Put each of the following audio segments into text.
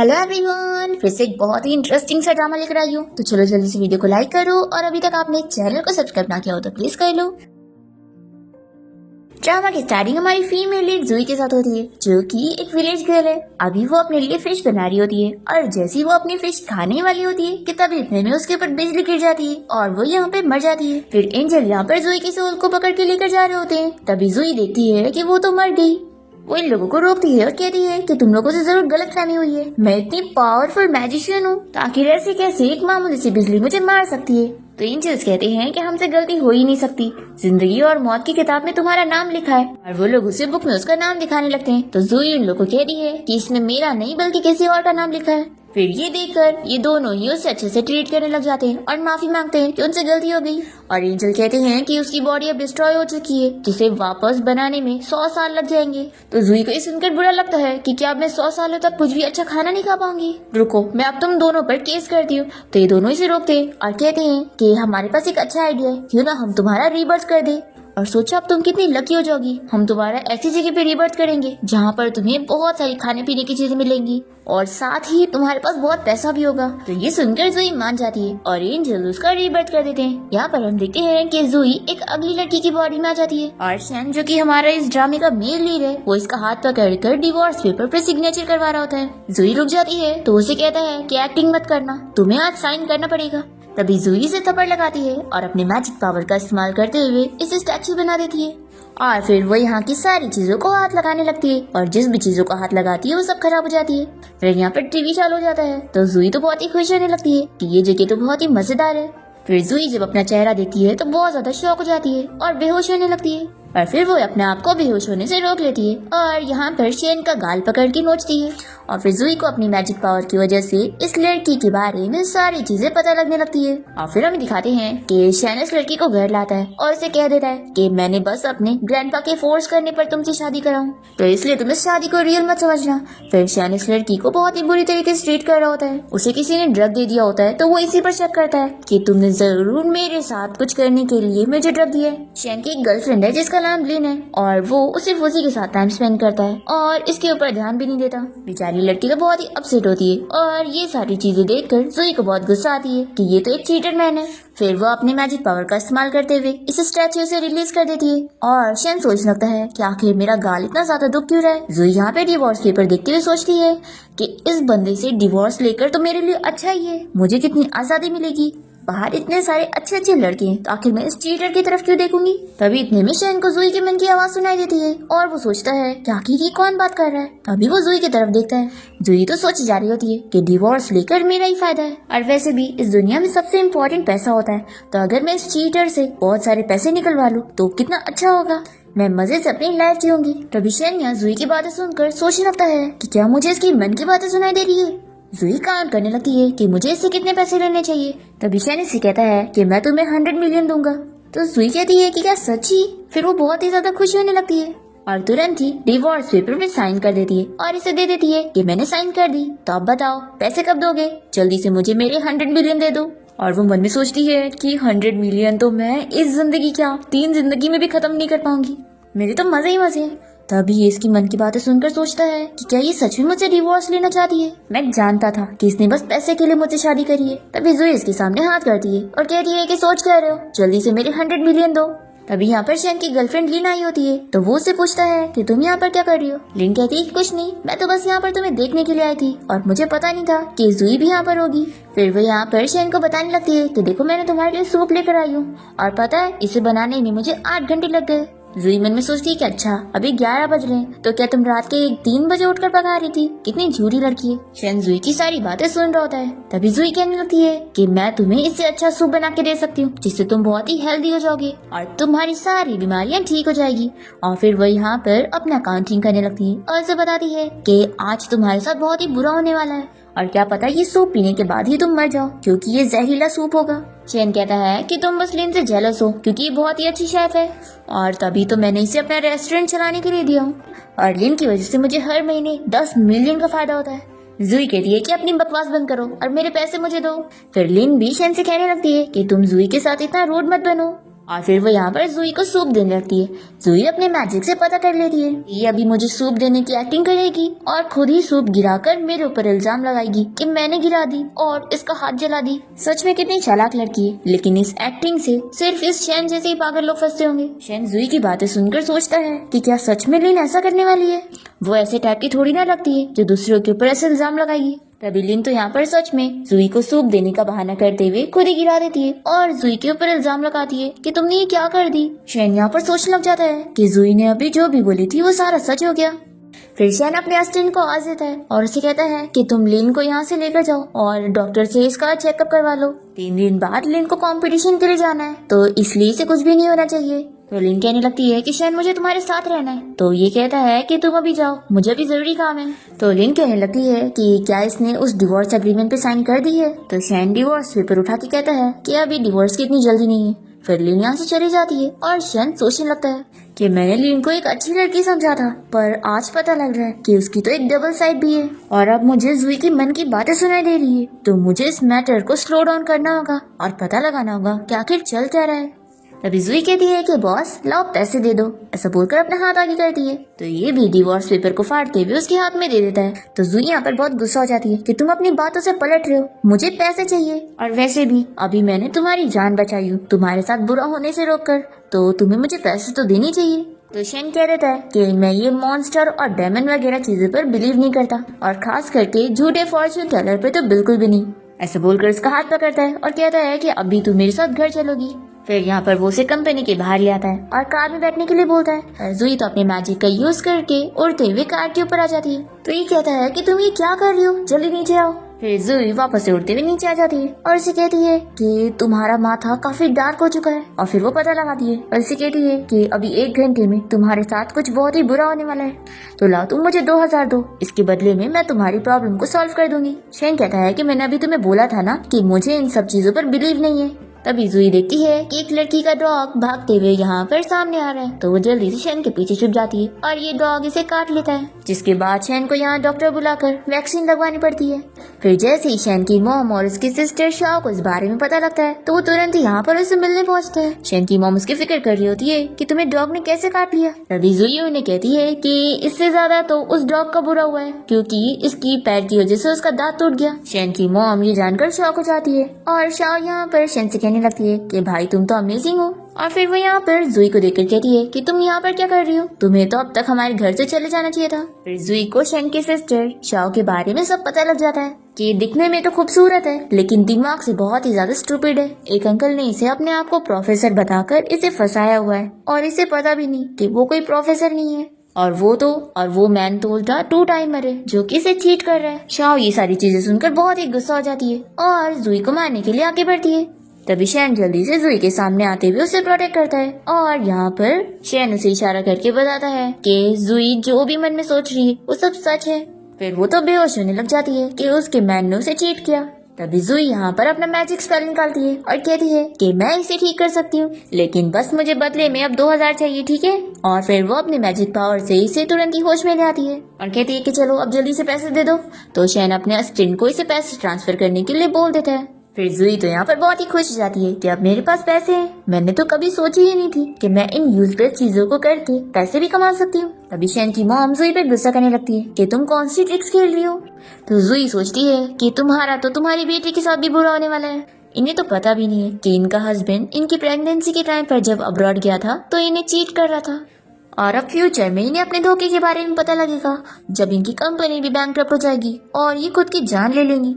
Hello everyone, फिर से एक बहुत ही इंटरेस्टिंग सा ड्रामा लेकर आई हूँ। तो चलो जल्दी से वीडियो को लाइक करो और अभी तक आपने चैनल को सब्सक्राइब ना किया हो तो प्लीज कर लो। ड्रामा की स्टार्टिंग हमारी फीमेल लीड जुई के साथ होती है, जो कि एक विलेज गर्ल है। अभी वो अपने लिए फिश बना रही होती है और जैसी वो अपनी फिश खाने वाली होती है कि तभी इतने में उसके ऊपर बिजली गिर जाती है और वो यहाँ पे मर जाती है। फिर एंजल यहाँ पर जुई की सोल को पकड़ के लेकर जा रहे होते हैं। तभी जुई देखती है कि वो तो मर गई। वो इन लोगों को रोकती है और कहती है कि तुम लोगों से जरूर गलतफहमी हुई है। मैं इतनी पावरफुल मैजिशियन हूँ, तो आखिर ऐसे कैसे एक मामूली सी बिजली मुझे मार सकती है। तो एंजल्स कहते हैं कि हमसे गलती हो ही नहीं सकती, जिंदगी और मौत की किताब में तुम्हारा नाम लिखा है। और वो लोग उसे बुक में उसका नाम दिखाने लगते हैं। तो जुई उन लोगों को कहती है कि इसमें मेरा नहीं बल्कि किसी और का नाम लिखा है। फिर ये देखकर ये दोनों ही उसे अच्छे से ट्रीट करने लग जाते हैं और माफी मांगते हैं कि उनसे गलती हो गई। और एंजल कहते हैं कि उसकी बॉडी अब डिस्ट्रॉय हो चुकी है, जिसे वापस बनाने में 100 साल लग जाएंगे। तो जुई को ये सुनकर बुरा लगता है कि क्या अब मैं 100 सालों तक कुछ भी अच्छा खाना नहीं खा पाऊंगी। रुको, मैं अब तुम दोनों पर केस करती हूँ। तो ये दोनों इसे रोकते हैं और कहते हैं कि हमारे पास एक अच्छा आइडिया है, क्यों ना हम तुम्हारा रीबर्थ कर दे। और सोचो अब तुम कितनी लकी हो जाओगी, हम तुम्हारा ऐसी जगह पे रीबर्थ करेंगे जहाँ पर तुम्हें बहुत सारी खाने पीने की चीजें मिलेंगी और साथ ही तुम्हारे पास बहुत पैसा भी होगा। तो ये सुनकर जुई मान जाती है और एंजल उसका रीबर्थ कर देते हैं। यहाँ पर हम देखते हैं कि जुई एक अगली लड़की की बॉडी में आ जाती है और शैन, जो कि हमारा इस ड्रामे का मेन लीड है, वो इसका हाथ पकड़ कर डिवोर्स पेपर पर सिग्नेचर करवा रहा होता है। जुई रुक जाती है तो उसे कहता है कि एक्टिंग मत करना, तुम्हें आज साइन करना पड़ेगा। तभी जुई से थप्पड़ लगाती है और अपने मैजिक पावर का इस्तेमाल करते हुए इसे स्टैचू बना देती है। और फिर वो यहाँ की सारी चीजों को हाथ लगाने लगती है और जिस भी चीजों को हाथ लगाती है वो सब खराब हो जाती है। फिर यहाँ पर टीवी चालू हो जाता है तो जुई तो बहुत ही खुश होने लगती है कि ये जगह तो बहुत ही मजेदार है। फिर जुई जब अपना चेहरा देखती है तो बहुत ज्यादा शॉक हो जाती है और बेहोश होने लगती है। और फिर वो अपने आप को बेहोश होने से रोक लेती है और यहाँ पर शेन का गाल पकड़ के नोचती है। और फिर जुई को अपनी मैजिक पावर की वजह से इस लड़की के बारे में सारी चीजें पता लगने लगती है। और फिर हमें दिखाते हैं कि शेन इस लड़की को घर लाता है और उसे कह देता है कि मैंने बस अपने ग्रैंडपा के फोर्स करने पर तुमसे शादी कराऊं, तो इसलिए तुम इस शादी को रियल मत समझना। फिर शेन इस लड़की को बहुत ही बुरी तरीके से ट्रीट कर रहा होता है। उसे किसी ने ड्रग दे दिया होता है तो वो इसी पर शक करता है कि तुमने जरूर मेरे साथ कुछ करने के लिए मुझे ड्रग दिया है। शेन की एक गर्लफ्रेंड है जिसका नाम लिन है और वो सिर्फ उसी के साथ टाइम स्पेंड करता है और इसके ऊपर ध्यान भी नहीं देता। बेचारी लड़की तो बहुत ही अपसेट होती है और ये सारी चीजें देखकर जुई को बहुत गुस्सा आती है कि ये तो एक चीटर मैन है। फिर वो अपने मैजिक पावर का इस्तेमाल करते हुए इस स्टैचू से रिलीज कर देती है और शेन सोचने लगता है कि आखिर मेरा गाल इतना ज्यादा दुख क्यों रहा है। जुई यहाँ पे डिवोर्स पेपर देखते हुए सोचती है कि इस बंदे से डिवोर्स लेकर तो मेरे लिए अच्छा ही है, मुझे कितनी आजादी मिलेगी। बाहर इतने सारे अच्छे अच्छे लड़के हैं तो आखिर मैं इस चीटर की तरफ क्यों देखूंगी। तभी इतने में शेन को जुई के मन की आवाज सुनाई देती है और वो सोचता है कि आखिर ये कौन बात कर रहा है। तभी वो जुई की तरफ देखता है। जुई तो सोची जा रही होती है कि डिवोर्स लेकर मेरा ही फायदा है और वैसे भी इस दुनिया में सबसे इम्पोर्टेंट पैसा होता है, तो अगर मैं इस चीटर से बहुत सारे पैसे निकलवा लूँ तो कितना अच्छा होगा, मैं मजे से अपनी लाइफ जीऊंगी। तभी शेन यहाँ जुई की बातें सुनकर सोचने लगता है कि क्या मुझे इसकी मन की बातें सुनाई दे रही है। जुई काउंट करने लगती है कि मुझे इससे कितने पैसे लेने चाहिए। तभी शेन इससे कहता है कि मैं तुम्हें 100 मिलियन दूंगा। तो जुई कहती है कि क्या सच्ची। फिर वो बहुत ही ज्यादा खुश होने लगती है और तुरंत ही डिवोर्स पेपर पे साइन कर देती है और इसे दे देती है कि मैंने साइन कर दी, तो अब बताओ पैसे कब दोगे, जल्दी से मुझे मेरे 100 मिलियन दे दो। और वो मन में सोचती है कि 100 मिलियन तो मैं इस जिंदगी क्या 3 जिंदगी में भी खत्म नहीं कर पाऊंगी, मेरे तो मजे ही मजे हैं। तभी ये इसकी मन की बातें सुनकर सोचता है कि क्या ये सच में मुझे डिवोर्स लेना चाहती है। मैं जानता था कि इसने बस पैसे के लिए मुझसे शादी करी है। तभी जुई इसके सामने हाथ करती है और कहती है कि सोच कर रहे हो, जल्दी से मेरे 100 मिलियन दो। तभी यहाँ पर शेन की गर्लफ्रेंड लिन आई होती है तो वो उससे पूछता है कि तुम यहाँ पर क्या कर रही हो। लिन कहती है कि कुछ नहीं, मैं तो बस यहाँ पर तुम्हें देखने के लिए आई थी और मुझे पता नहीं था कि जुई भी यहाँ पर होगी। फिर वो यहाँ पर शेन को बताने लगती है कि देखो मैंने तुम्हारे लिए सूप लेकर आई हूँ और पता है इसे बनाने में मुझे 8 घंटे लग गए। जुई मन में सोचती है कि अच्छा अभी 11 बज रहे हैं, तो क्या तुम रात के 3 बजे उठकर पका रही थी, कितनी झूठी लड़की है। शेन जुई की सारी बातें सुन रहा होता है। तभी जुई कहने लगती है कि मैं तुम्हें इससे अच्छा सूप बना के दे सकती हूँ जिससे तुम बहुत ही हेल्दी हो जाओगे और तुम्हारी सारी बीमारियाँ ठीक हो जाएगी। और फिर वो यहाँ पर अपना काउंटिंग करने लगती है और उसे बताती है कि आज तुम्हारे साथ बहुत ही बुरा होने वाला है और क्या पता ये सूप पीने के बाद ही तुम मर जाओ, क्योंकि ये जहरीला सूप होगा। शेन कहता है कि तुम बस लिन से जेलस हो क्योंकि ये बहुत ही अच्छी शेफ है और तभी तो मैंने इसे अपना रेस्टोरेंट चलाने के लिए दिया हूँ और लिन की वजह से मुझे हर महीने 10 मिलियन का फायदा होता है। जुई कहती है कि अपनी बकवास बंद करो और मेरे पैसे मुझे दो। फिर लिन भी शेन से कहने लगती है कि तुम जुई के साथ इतना रूड मत बनो और फिर वो यहाँ पर जुई को सूप देने लगती है। जुई अपने मैजिक से पता कर लेती है ये अभी मुझे सूप देने की एक्टिंग करेगी और खुद ही सूप गिराकर मेरे ऊपर इल्जाम लगाएगी कि मैंने गिरा दी और इसका हाथ जला दी। सच में कितनी चालाक लड़की है, लेकिन इस एक्टिंग से सिर्फ इस शेन जैसे ही पागल लोग फंसते होंगे। शेन जुई की बातें सुनकर सोचता है कि क्या सच में लिन ऐसा करने वाली है। वो ऐसे टाइप की थोड़ी ना लगती है जो दूसरों के ऊपर ऐसे इल्जाम लगाएगी। तभी लिन तो यहाँ पर सच में जुई को सूप देने का बहाना करते हुए खुद ही गिरा देती है और जुई के ऊपर इल्जाम लगाती है कि तुमने ये क्या कर दी। शेन यहाँ पर सोचने लग जाता है कि जुई ने अभी जो भी बोली थी वो सारा सच हो गया। फिर शेन अपने असिस्टेंट को आवाज देता है और उसे कहता है कि तुम लिन को यहाँ से लेकर जाओ और डॉक्टर से इसका चेकअप करवा लो। 3 दिन बाद लिन को कंपटीशन के लिए जाना है, तो इसलिए इसे कुछ भी नहीं होना चाहिए। तो लिन कहने लगती है कि शेन मुझे तुम्हारे साथ रहना है। तो ये कहता है कि तुम अभी जाओ, मुझे भी जरूरी काम है। तो लिन कहने लगती है कि क्या इसने उस डिवोर्स एग्रीमेंट पे साइन कर दी है। तो शेन डिवोर्स पेपर उठा के कहता है कि अभी डिवोर्स की इतनी जल्दी नहीं है। फिर लिन यहाँ से चली जाती है और शेन सोचने लगता है कि मैंने लिन को एक अच्छी लड़की समझा था, पर आज पता लग रहा है कि उसकी तो एक डबल साइड भी है और अब मुझे जुई की मन की बातें सुनाई दे रही है। तो मुझे इस मैटर को स्लो डाउन करना होगा और पता लगाना होगा कि आखिर चल क्या रहा है। तभी जुई कहती है कि बॉस लाओ पैसे दे दो, ऐसा बोलकर अपना हाथ आगे करती है। तो ये भी डिवोर्स पेपर को फाड़ते हुए उसके हाथ में दे देता है। तो जुई यहाँ पर बहुत गुस्सा हो जाती है कि तुम अपनी बातों से पलट रहे हो, मुझे पैसे चाहिए और वैसे भी अभी मैंने तुम्हारी जान बचाई हूँ तुम्हारे साथ बुरा होने से रोककर, तो तुम्हें मुझे पैसे तो देने चाहिए। तो शेन कह देता है कि मैं ये मॉन्स्टर और डेमन वगैरह चीजों पर बिलीव नहीं करता और खास करके झूठे फॉर्च्यून टेलर पे तो बिल्कुल भी नहीं। ऐसा बोलकर उसका हाथ पकड़ता है और कहता है कि अभी तू मेरे साथ घर चलोगी। फिर यहाँ पर वो उसे कंपनी के बाहर ले आता है और कार में बैठने के लिए बोलता है। जुई तो अपने मैजिक का यूज करके उड़ते हुए कार के ऊपर आ जाती है। तो ये कहता है कि तुम ये क्या कर रही हो, जल्दी नीचे आओ। फिर जुई वापस से उड़ते हुए नीचे आ जाती है और इसे कहती है कि तुम्हारा माथा काफी डार्क हो चुका है। और फिर वो पता लगाती है और इसे कहती है कि अभी 1 घंटे में तुम्हारे साथ कुछ बहुत ही बुरा होने वाला है, तो लाओ तुम मुझे 2000 दो, इसके बदले में मैं तुम्हारी प्रॉब्लम को सॉल्व कर दूंगी। शेन कहता है कि मैंने अभी तुम्हें बोला था ना कि मुझे इन सब चीजों पर बिलीव नहीं है। तभी जुई देखती है कि एक लड़की का डॉग भागते हुए यहाँ पर सामने आ रहा है। तो वो जल्दी से शेन के पीछे छुप जाती है और ये डॉग इसे काट लेता है, जिसके बाद शेन को यहाँ डॉक्टर बुलाकर वैक्सीन लगवानी पड़ती है। फिर जैसे ही शेन की मॉम और उसकी सिस्टर शाओ को इस बारे में पता लगता है तो वो तुरंत ही यहाँ पर उसे मिलने पहुँचते हैं। शेन की मॉम उसकी फिक्र कर रही होती है कि तुम्हें डॉग ने कैसे काट लिया। तभी जुई उन्हें कहती है कि इससे ज्यादा तो उस डॉग का बुरा हुआ है क्योंकि इसकी पैर की वजह से उसका दांत टूट गया। शेन की मॉम ये जानकर शॉक हो जाती है और शाओ यहाँ पर शेन से कहने लगती है कि भाई तुम तो अमेजिंग हो। और फिर वो यहाँ पर जुई को देखकर कहती है कि तुम यहाँ पर क्या कर रही हो, तुम्हें तो अब तक हमारे घर से चले जाना चाहिए था। फिर जुई को शेन की सिस्टर शाओ के बारे में सब पता लग जाता है कि दिखने में तो खूबसूरत है लेकिन दिमाग से बहुत ही ज्यादा स्टूपिड है। एक अंकल ने इसे अपने आप को प्रोफेसर बताकर इसे फंसाया हुआ है और इसे पता भी नहीं कि वो कोई प्रोफेसर नहीं है और वो मैन तो उल्टा 2 टाइमर है जो कि इसे चीट कर रहा है। शाओ ये सारी चीजें सुनकर बहुत ही गुस्सा हो जाती है और जुई को मारने के लिए आगे बढ़ती है। तभी शेन जल्दी से जुई के सामने आते हुए उसे प्रोटेक्ट करता है और यहाँ पर शेन उसे इशारा करके बताता है कि जुई जो भी मन में सोच रही है वो सब सच है। फिर वो तो बेहोश होने लग जाती है कि उसके मैन ने उसे चीट किया। तभी जुई यहाँ पर अपना मैजिक स्पेल निकालती है और कहती है कि मैं इसे ठीक कर सकती हूँ, लेकिन बस मुझे बदले में अब 2000 चाहिए, ठीक है। और फिर वो अपने मैजिक पावर से इसे तुरंत ही होश में ले आती है और कहती है कि चलो अब जल्दी से पैसे दे दो। तो शेन अपने असिस्टेंट को इसे पैसे ट्रांसफर करने के लिए बोल देता है। फिर जुई तो यहाँ पर बहुत ही खुश हो जाती है कि अब मेरे पास पैसे हैं। मैंने तो कभी सोची ही नहीं थी कि मैं इन यूजलेस चीजों को करके पैसे भी कमा सकती हूँ। तभी शेन की मॉम जुई पे गुस्सा करने लगती है कि तुम कौन सी ट्रिक्स खेल रही हो। तो जुई सोचती है कि तुम्हारा तो तुम्हारी बेटी के साथ भी बुरा होने वाला है। इन्हें तो पता भी नहीं है कि इनका हस्बैंड इनकी प्रेगनेंसी के टाइम पर जब अब्रॉड गया था तो इन्हें चीट कर रहा था और अब फ्यूचर में इन्हें अपने धोखे के बारे में पता लगेगा जब इनकी कंपनी भी बैंकरप्ट हो जाएगी और ये खुद की जान ले लेंगी।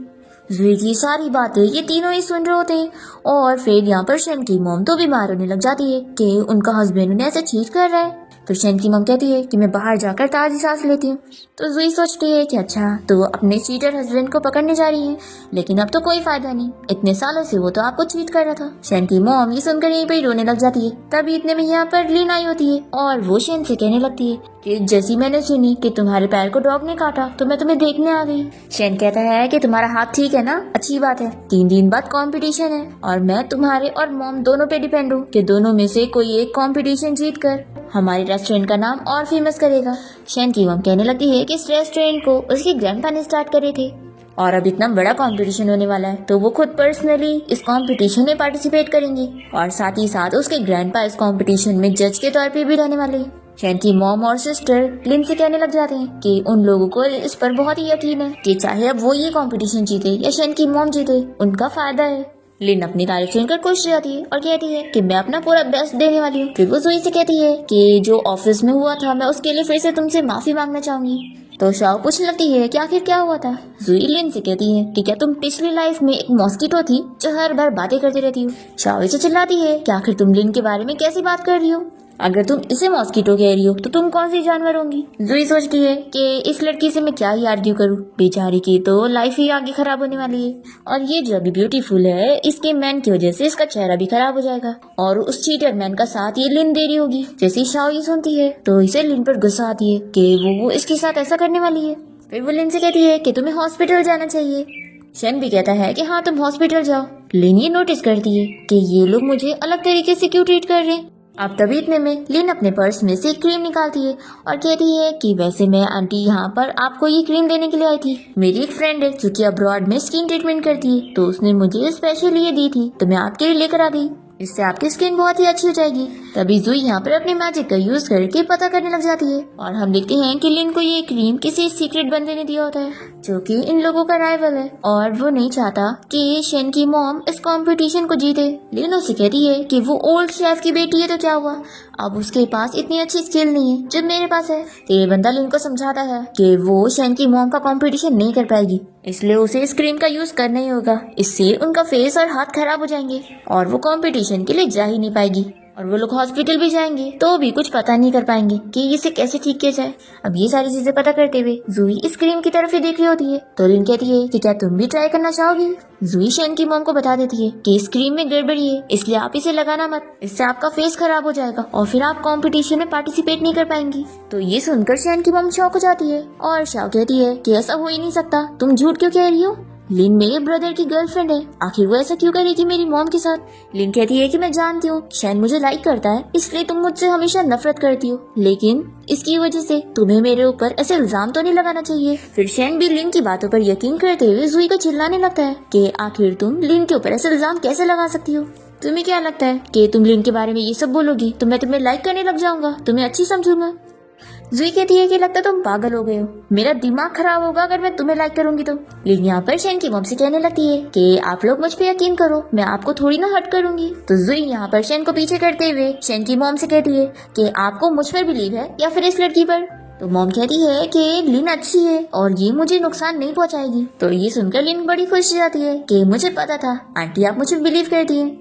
जुई की सारी बातें ये तीनों ही सुन रहे होते हैं और फिर यहाँ पर शेन की मॉम तो बीमार होने लग जाती है कि उनका हस्बैंड उन्हें ऐसे चीट कर रहा है। फिर शेन की मॉम कहती है कि मैं बाहर जाकर ताजी सांस लेती हूँ। तो जुई सोचती है कि अच्छा तो वो अपने चीटर हस्बैंड को पकड़ने जा रही है, लेकिन अब तो कोई फायदा नहीं, इतने सालों से वो तो आपको चीट कर रहा था। शेन की मॉम ये सुनकर यहीं पर रोने लग जाती है। तभी इतने में यहाँ पर लिन आई होती है और वो शेन से कहने लगती है कि जैसी मैंने सुनी कि तुम्हारे पैर को डॉग ने काटा तो मैं तुम्हें देखने आ गई। शेन कहता है कि तुम्हारा हाथ ठीक है ना, अच्छी बात है, 3 दिन बाद कंपटीशन है और मैं तुम्हारे और मॉम दोनों पे डिपेंड हूँ कि दोनों में से कोई एक कंपटीशन जीत कर हमारे रेस्टोरेंट का नाम और फेमस करेगा। शेन की मॉम कहने लगती है कि इस रेस्टोरेंट को उसके ग्रैंडपा ने स्टार्ट करे थे और अब इतना बड़ा कंपटीशन होने वाला है तो वो खुद पर्सनली इस कंपटीशन में पार्टिसिपेट करेंगी और साथ ही साथ उसके ग्रैंडपा इस कंपटीशन में जज के तौर पे भी रहने वाले हैं। शैन की मॉम और सिस्टर लिन से कहने लग जाते हैं कि उन लोगों को इस पर बहुत ही यकीन है कि चाहे अब वो ये कंपटीशन जीते या शैन की मॉम जीते, उनका फायदा है। लिन अपनी तारीफ सुनकर खुश हो जाती है और कहती है कि मैं अपना पूरा बेस्ट देने वाली हूँ। फिर वो जुई से कहती है कि जो ऑफिस में हुआ था मैं उसके लिए फिर से तुमसे माफी मांगना चाहूंगी। तो शाओ पूछने लगती है कि आखिर क्या हुआ था। जुई लिन से कहती है कि क्या तुम पिछली लाइफ में एक मॉस्किटो थी जो हर बार बातें करती रहती हो। शाओ इसे चिल्लाती है कि आखिर तुम लिन के बारे में कैसी बात कर रही हो, अगर तुम इसे मॉस्किटो कह रही हो तो तुम कौन सी जानवर होंगी। जुई सोचती है कि इस लड़की से मैं क्या ही आर्ग्यू करूं, बेचारी की तो लाइफ ही आगे खराब होने वाली है और ये जो अभी ब्यूटीफुल है इसके मैन की वजह से इसका चेहरा भी खराब हो जाएगा और उस चीटर मैन का साथ ये लिन दे रही होगी। जैसे शाओ ये सुनती है तो इसे लिन पर गुस्सा आती है कि वो इसके साथ ऐसा करने वाली है। फिर वो लिन से कहती है कि तुम्हें हॉस्पिटल जाना चाहिए। शेन भी कहता है कि हाँ तुम हॉस्पिटल जाओ। लिन ये नोटिस करती है कि ये लोग मुझे अलग तरीके से क्यों ट्रीट कर रहे हैं। अब तभी इतने में लिन अपने पर्स में से क्रीम निकालती है और कहती है कि वैसे मैं आंटी यहाँ पर आपको ये क्रीम देने के लिए आई थी। मेरी एक फ्रेंड है जो कि अब्रॉड में स्किन ट्रीटमेंट करती है तो उसने मुझे स्पेशली ये दी थी तो मैं आपके लिए लेकर आ गई, इससे आपकी स्किन बहुत ही अच्छी हो जाएगी। तभी जुई यहाँ पर अपने मैजिक का यूज करके पता करने लग जाती है और हम देखते हैं कि लिन को ये क्रीम किसी सीक्रेट बंदे ने दिया होता है जो कि इन लोगों का राइवल है और वो नहीं चाहता कि शेन की मॉम इस कंपटीशन को जीते। लिन उससे कहती है कि वो ओल्ड शेफ की बेटी है तो क्या हुआ, अब उसके पास इतनी अच्छी स्किल नहीं है जो मेरे पास है। तो ये बंदा लिन को समझाता है कि वो शेन की मॉम का कंपटीशन नहीं कर पाएगी, इसलिए उसे इस क्रीम का यूज करना ही होगा, इससे उनका फेस और हाथ खराब हो जाएंगे और वो कंपटीशन के लिए जा ही नहीं पाएगी और वो लोग हॉस्पिटल भी जाएंगे तो भी कुछ पता नहीं कर पाएंगे कि इसे कैसे ठीक किया जाए। अब ये सारी चीजें पता करते हुए जुई इस क्रीम की तरफ ही देख रही होती है तो लिन कहती है कि क्या तुम भी ट्राई करना चाहोगी। जुई शेन की मॉम को बता देती है कि इस क्रीम में गड़बड़ी है इसलिए आप इसे लगाना मत, इससे आपका फेस खराब हो जाएगा और फिर आप कंपटीशन में पार्टिसिपेट नहीं कर पाएंगी। तो ये सुनकर शेन की मॉम शॉक हो जाती है और शाओ कहती है कि ऐसा हो ही नहीं सकता, तुम झूठ क्यों कह रही हो, लिन मेरे ब्रदर की गर्लफ्रेंड है, आखिर वो ऐसा क्यों करेगी मेरी मॉम के साथ। लिन कहती है कि मैं जानती हूँ शैन मुझे लाइक करता है इसलिए तुम मुझसे हमेशा नफरत करती हो, लेकिन इसकी वजह से तुम्हें मेरे ऊपर ऐसे इल्जाम तो नहीं लगाना चाहिए। फिर शैन भी लिन की बातों पर यकीन करते हुए जुई को चिल्लाने लगता है कि आखिर तुम लिन के ऊपर ऐसे इल्जाम कैसे लगा सकती हो, तुम्हें क्या लगता है कि तुम लिन के बारे में ये सब बोलोगी तो मैं तुम्हें लाइक करने लग जाऊंगा, तुम्हें अच्छी समझूंगा। जुई कहती है कि लगता तुम पागल हो गए हो, मेरा दिमाग खराब होगा अगर मैं तुम्हें लाइक करूंगी तो। लेकिन यहाँ पर शेन की मॉम से कहने लगती है कि आप लोग मुझ पे यकीन करो, मैं आपको थोड़ी ना हर्ट करूंगी। तो जुई यहाँ पर शेन को पीछे करते हुए शेन की मॉम से कहती है कि आपको मुझ पर बिलीव है या फिर इस लड़की पर। तो मॉम कहती है कि लिन अच्छी है और ये मुझे नुकसान नहीं पहुँचाएगी। तो ये सुनकर लिन बड़ी खुश हो जाती है कि मुझे पता था आंटी आप मुझे बिलीव करती है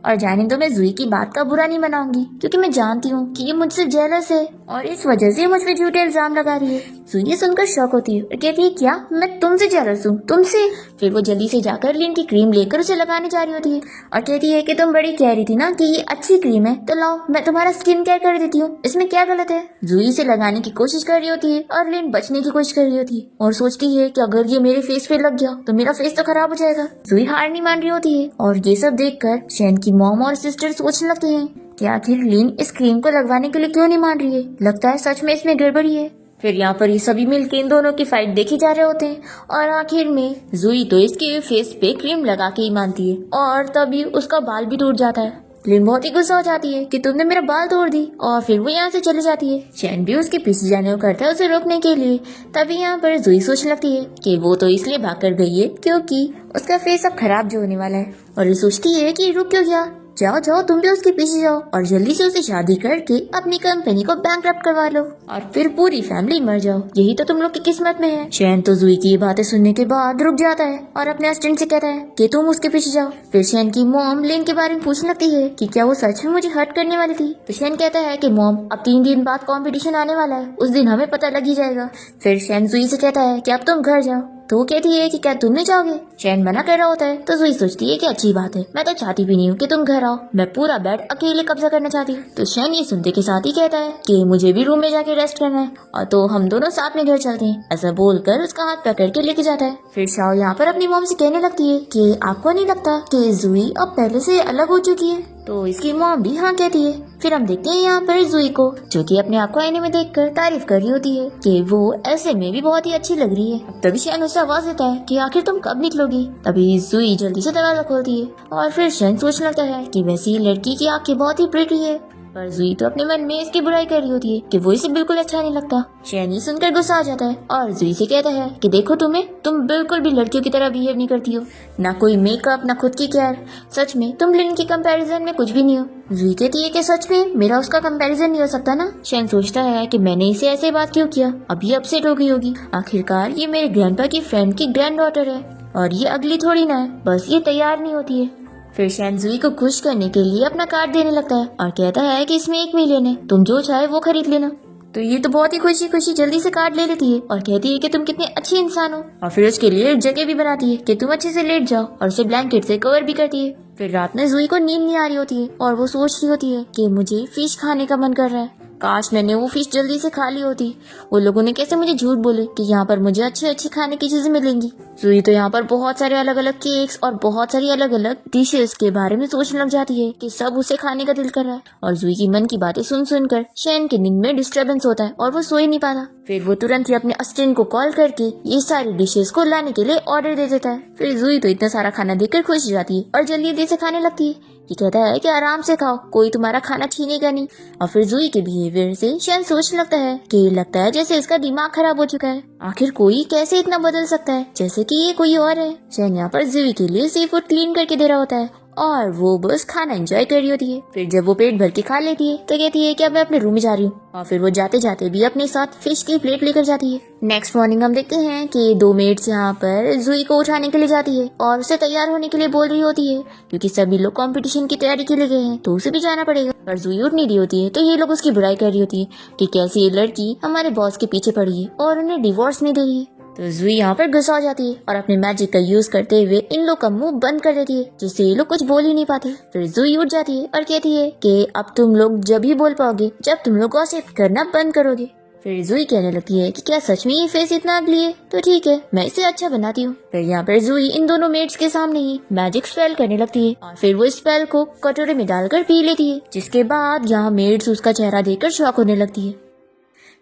और जाने दो, मैं जुई की बात का बुरा नहीं मनाऊंगी क्योंकि मैं जानती हूँ कि ये मुझसे जेलस है और इस वजह से मुझ पे झूठे इल्जाम लगा रही है। जुई ये सुनकर शॉक होती है और कहती है क्या मैं तुमसे जेलस हूँ, तुमसे। फिर वो जल्दी से जाकर लिन की क्रीम लेकर उसे लगाने जा रही होती है और कहती है कि तुम बड़ी कह रही थी ना कि ये अच्छी क्रीम है तो लाओ मैं तुम्हारा स्किन केयर कर देती हूँ, इसमें क्या गलत है। जुई से लगाने की कोशिश कर रही होती है और लिन बचने की कोशिश कर रही होती है और सोचती है कि अगर ये मेरे फेस पे लग गया तो मेरा फेस तो खराब हो जाएगा। जुई हार नहीं मान रही होती है और ये सब देखकर शेन की मॉम और सिस्टर सोचने लगते हैं कि आखिर लिन इस क्रीम को लगवाने के लिए क्यों नहीं मान रही है, लगता है सच में इसमें गड़बड़ी है। फिर यहाँ पर ये सभी मिलकर इन दोनों की फाइट देखी जा रहे होते हैं और आखिर में जुई तो इसके फेस पे क्रीम लगा के ही मानती है और तभी उसका बाल भी टूट जाता है। लिन बहुत ही गुस्सा हो जाती है कि तुमने मेरा बाल तोड़ दी और फिर वो यहाँ से चली जाती है। शैन भी उसके पीछे जाने को करता है उसे रोकने के लिए। तभी यहाँ पर जुई सोचने लगती है कि वो तो इसलिए भाग कर गई है क्योंकि उसका फेस अब खराब जो होने वाला है और ये सोचती है कि रुक क्यों गया, जाओ जाओ तुम भी उसके पीछे जाओ और जल्दी से उसे शादी करके अपनी कंपनी को बैंकरप्ट करवा लो और फिर पूरी फैमिली मर जाओ, यही तो तुम लोग की किस्मत में है। शैन तो जुई की ये बातें सुनने के बाद रुक जाता है और अपने असिस्टेंट से कहता है कि तुम उसके पीछे जाओ। फिर शैन की मॉम लिन के बारे में पूछने लगती है कि क्या वो सच में मुझे हर्ट करने वाली थी। तो शैन कहता है कि मॉम अब 3 दिन बाद कॉम्पिटिशन आने वाला है, उस दिन हमें पता लग ही जाएगा। फिर शैन जुई से कहता है कि अब तुम घर जाओ। तो वो कहती है कि क्या तुम नहीं जाओगे। शैन मना कर रहा होता है तो जुई सोचती है कि अच्छी बात है, मैं तो चाहती भी नहीं हूँ कि तुम घर आओ, मैं पूरा बेड अकेले कब्जा करना चाहती हूँ। तो शैन ये सुनते के साथ ही कहता है कि मुझे भी रूम में जाके रेस्ट करना है और तो हम दोनों साथ में घर चलते हैं। ऐसा बोलकर उसका हाथ पकड़ के लेके जाता है। फिर शाओ यहाँ पर अपनी मॉम से कहने लगती है कि आपको नहीं लगता कि जुई अब पहले से अलग हो चुकी है। तो इसकी मॉम भी हाँ कहती है। फिर हम देखते हैं यहाँ पर जुई को, जो कि अपने आप को आईने में देखकर तारीफ कर रही होती है कि वो ऐसे में भी बहुत ही अच्छी लग रही है। तभी शैन उसे आवाज देता है कि आखिर तुम कब निकलोगी। तभी जुई जल्दी से दरवाजा खोलती है और फिर शैन सोचने लगता है कि वैसे ही लड़की की आंखें बहुत ही प्रिटी है, पर जुई तो अपने मन में इसकी बुराई कर रही होती है कि वो इसे बिल्कुल अच्छा नहीं लगता। शैन ये सुनकर गुस्सा आ जाता है और जुई से कहता है कि देखो तुम बिल्कुल भी लड़कियों की तरह बिहेव नहीं करती हो, ना कोई मेकअप ना खुद की केयर। सच में तुम लिन की कंपैरिजन में कुछ भी नहीं हो। जुई कहती है कि सच में मेरा उसका कंपैरिजन नहीं हो सकता ना। शैन सोचता है कि मैंने इसे ऐसे बात क्यों किया, अभी अपसेट हो गई होगी। आखिरकार ये मेरे ग्रैंडपा की फ्रेंड की ग्रैंड डॉटर है और ये अगली थोड़ी ना है, बस ये तैयार नहीं होती है। फिर शैन जुई को खुश करने के लिए अपना कार्ड देने लगता है और कहता है कि इसमें 1 मिलियन है, तुम जो चाहे वो खरीद लेना। तो ये तो बहुत ही खुशी खुशी जल्दी से कार्ड ले लेती है और कहती है कि तुम कितने अच्छे इंसान हो, और फिर उसके लिए जगह भी बनाती है कि तुम अच्छे से लेट जाओ और उसे ब्लैंकेट से कवर भी करती है। फिर रात में जुई को नींद नहीं आ रही होती है और वो सोच रही होती है कि मुझे फिश खाने का मन कर रहा है, काश मैंने वो फिश जल्दी से खा ली होती। वो लोगों ने कैसे मुझे झूठ बोले कि यहाँ पर मुझे अच्छी अच्छी खाने की चीजें मिलेंगी। जुई तो यहाँ पर बहुत सारे अलग अलग केक्स और बहुत सारी अलग अलग डिशेस के बारे में सोचने लग जाती है कि सब उसे खाने का दिल कर रहा है। और जुई की मन की बातें सुन सुनकर शैन की नींद में डिस्टर्बेंस होता है और वो सो ही नहीं पाता। फिर वो तुरंत ही अपने असिस्टेंट को कॉल करके ये सारी डिशेस को लाने के लिए ऑर्डर दे देता है। फिर जुई तो इतना सारा खाना देखकर खुश हो जाती है और जल्दी से खाने लगती है। ये कहता है कि आराम से खाओ, कोई तुम्हारा खाना छीनेगा नहीं। और फिर जुई के बिहेवियर से शैन सोचने लगता है कि लगता है जैसे इसका दिमाग खराब हो चुका है, आखिर कोई कैसे इतना बदल सकता है जैसे कि ये कोई और है। शैन यहाँ पर जुई के लिए सी फूड क्लीन करके दे रहा होता है और वो बस खाना एंजॉय कर रही होती है। फिर जब वो पेट भर के खा लेती है तो कहती है कि अब मैं अपने रूम में जा रही हूँ, और फिर वो जाते जाते भी अपने साथ फिश की प्लेट लेकर जाती है। नेक्स्ट मॉर्निंग हम देखते हैं कि 2 मेड्स यहाँ पर जुई को उठाने के लिए जाती है और उसे तैयार होने के लिए बोल रही होती है, क्योंकि सभी लोग कंपटीशन की तैयारी के लिए गए हैं तो उसे भी जाना पड़ेगा। पर जुई उठ नहीं रही होती है तो ये लोग उसकी बुराई कर रही होती है कि कैसी ये लड़की हमारे बॉस के पीछे पड़ी है और उन्हें डिवोर्स नहीं दे रही है। तो जुई यहाँ पर गुस्सा हो जाती है और अपने मैजिक का यूज करते हुए इन लोग का मुंह बंद कर देती है, जिससे ये लोग कुछ बोल ही नहीं पाते। फिर जुई उठ जाती है और कहती है कि अब तुम लोग जब ही बोल पाओगे जब तुम लोग गॉसिप करना बंद करोगे। फिर जुई कहने लगती है कि क्या सच में ये फेस इतना अगली है, तो ठीक है मैं इसे अच्छा बनाती हूँ। फिर यहाँ पर जुई इन दोनों मेड्स के सामने ही मैजिक स्पेल करने लगती है और फिर वो स्पेल को कटोरे में डालकर पी लेती है, जिसके बाद यहाँ मेड्स उसका चेहरा देखकर शॉक होने लगती है।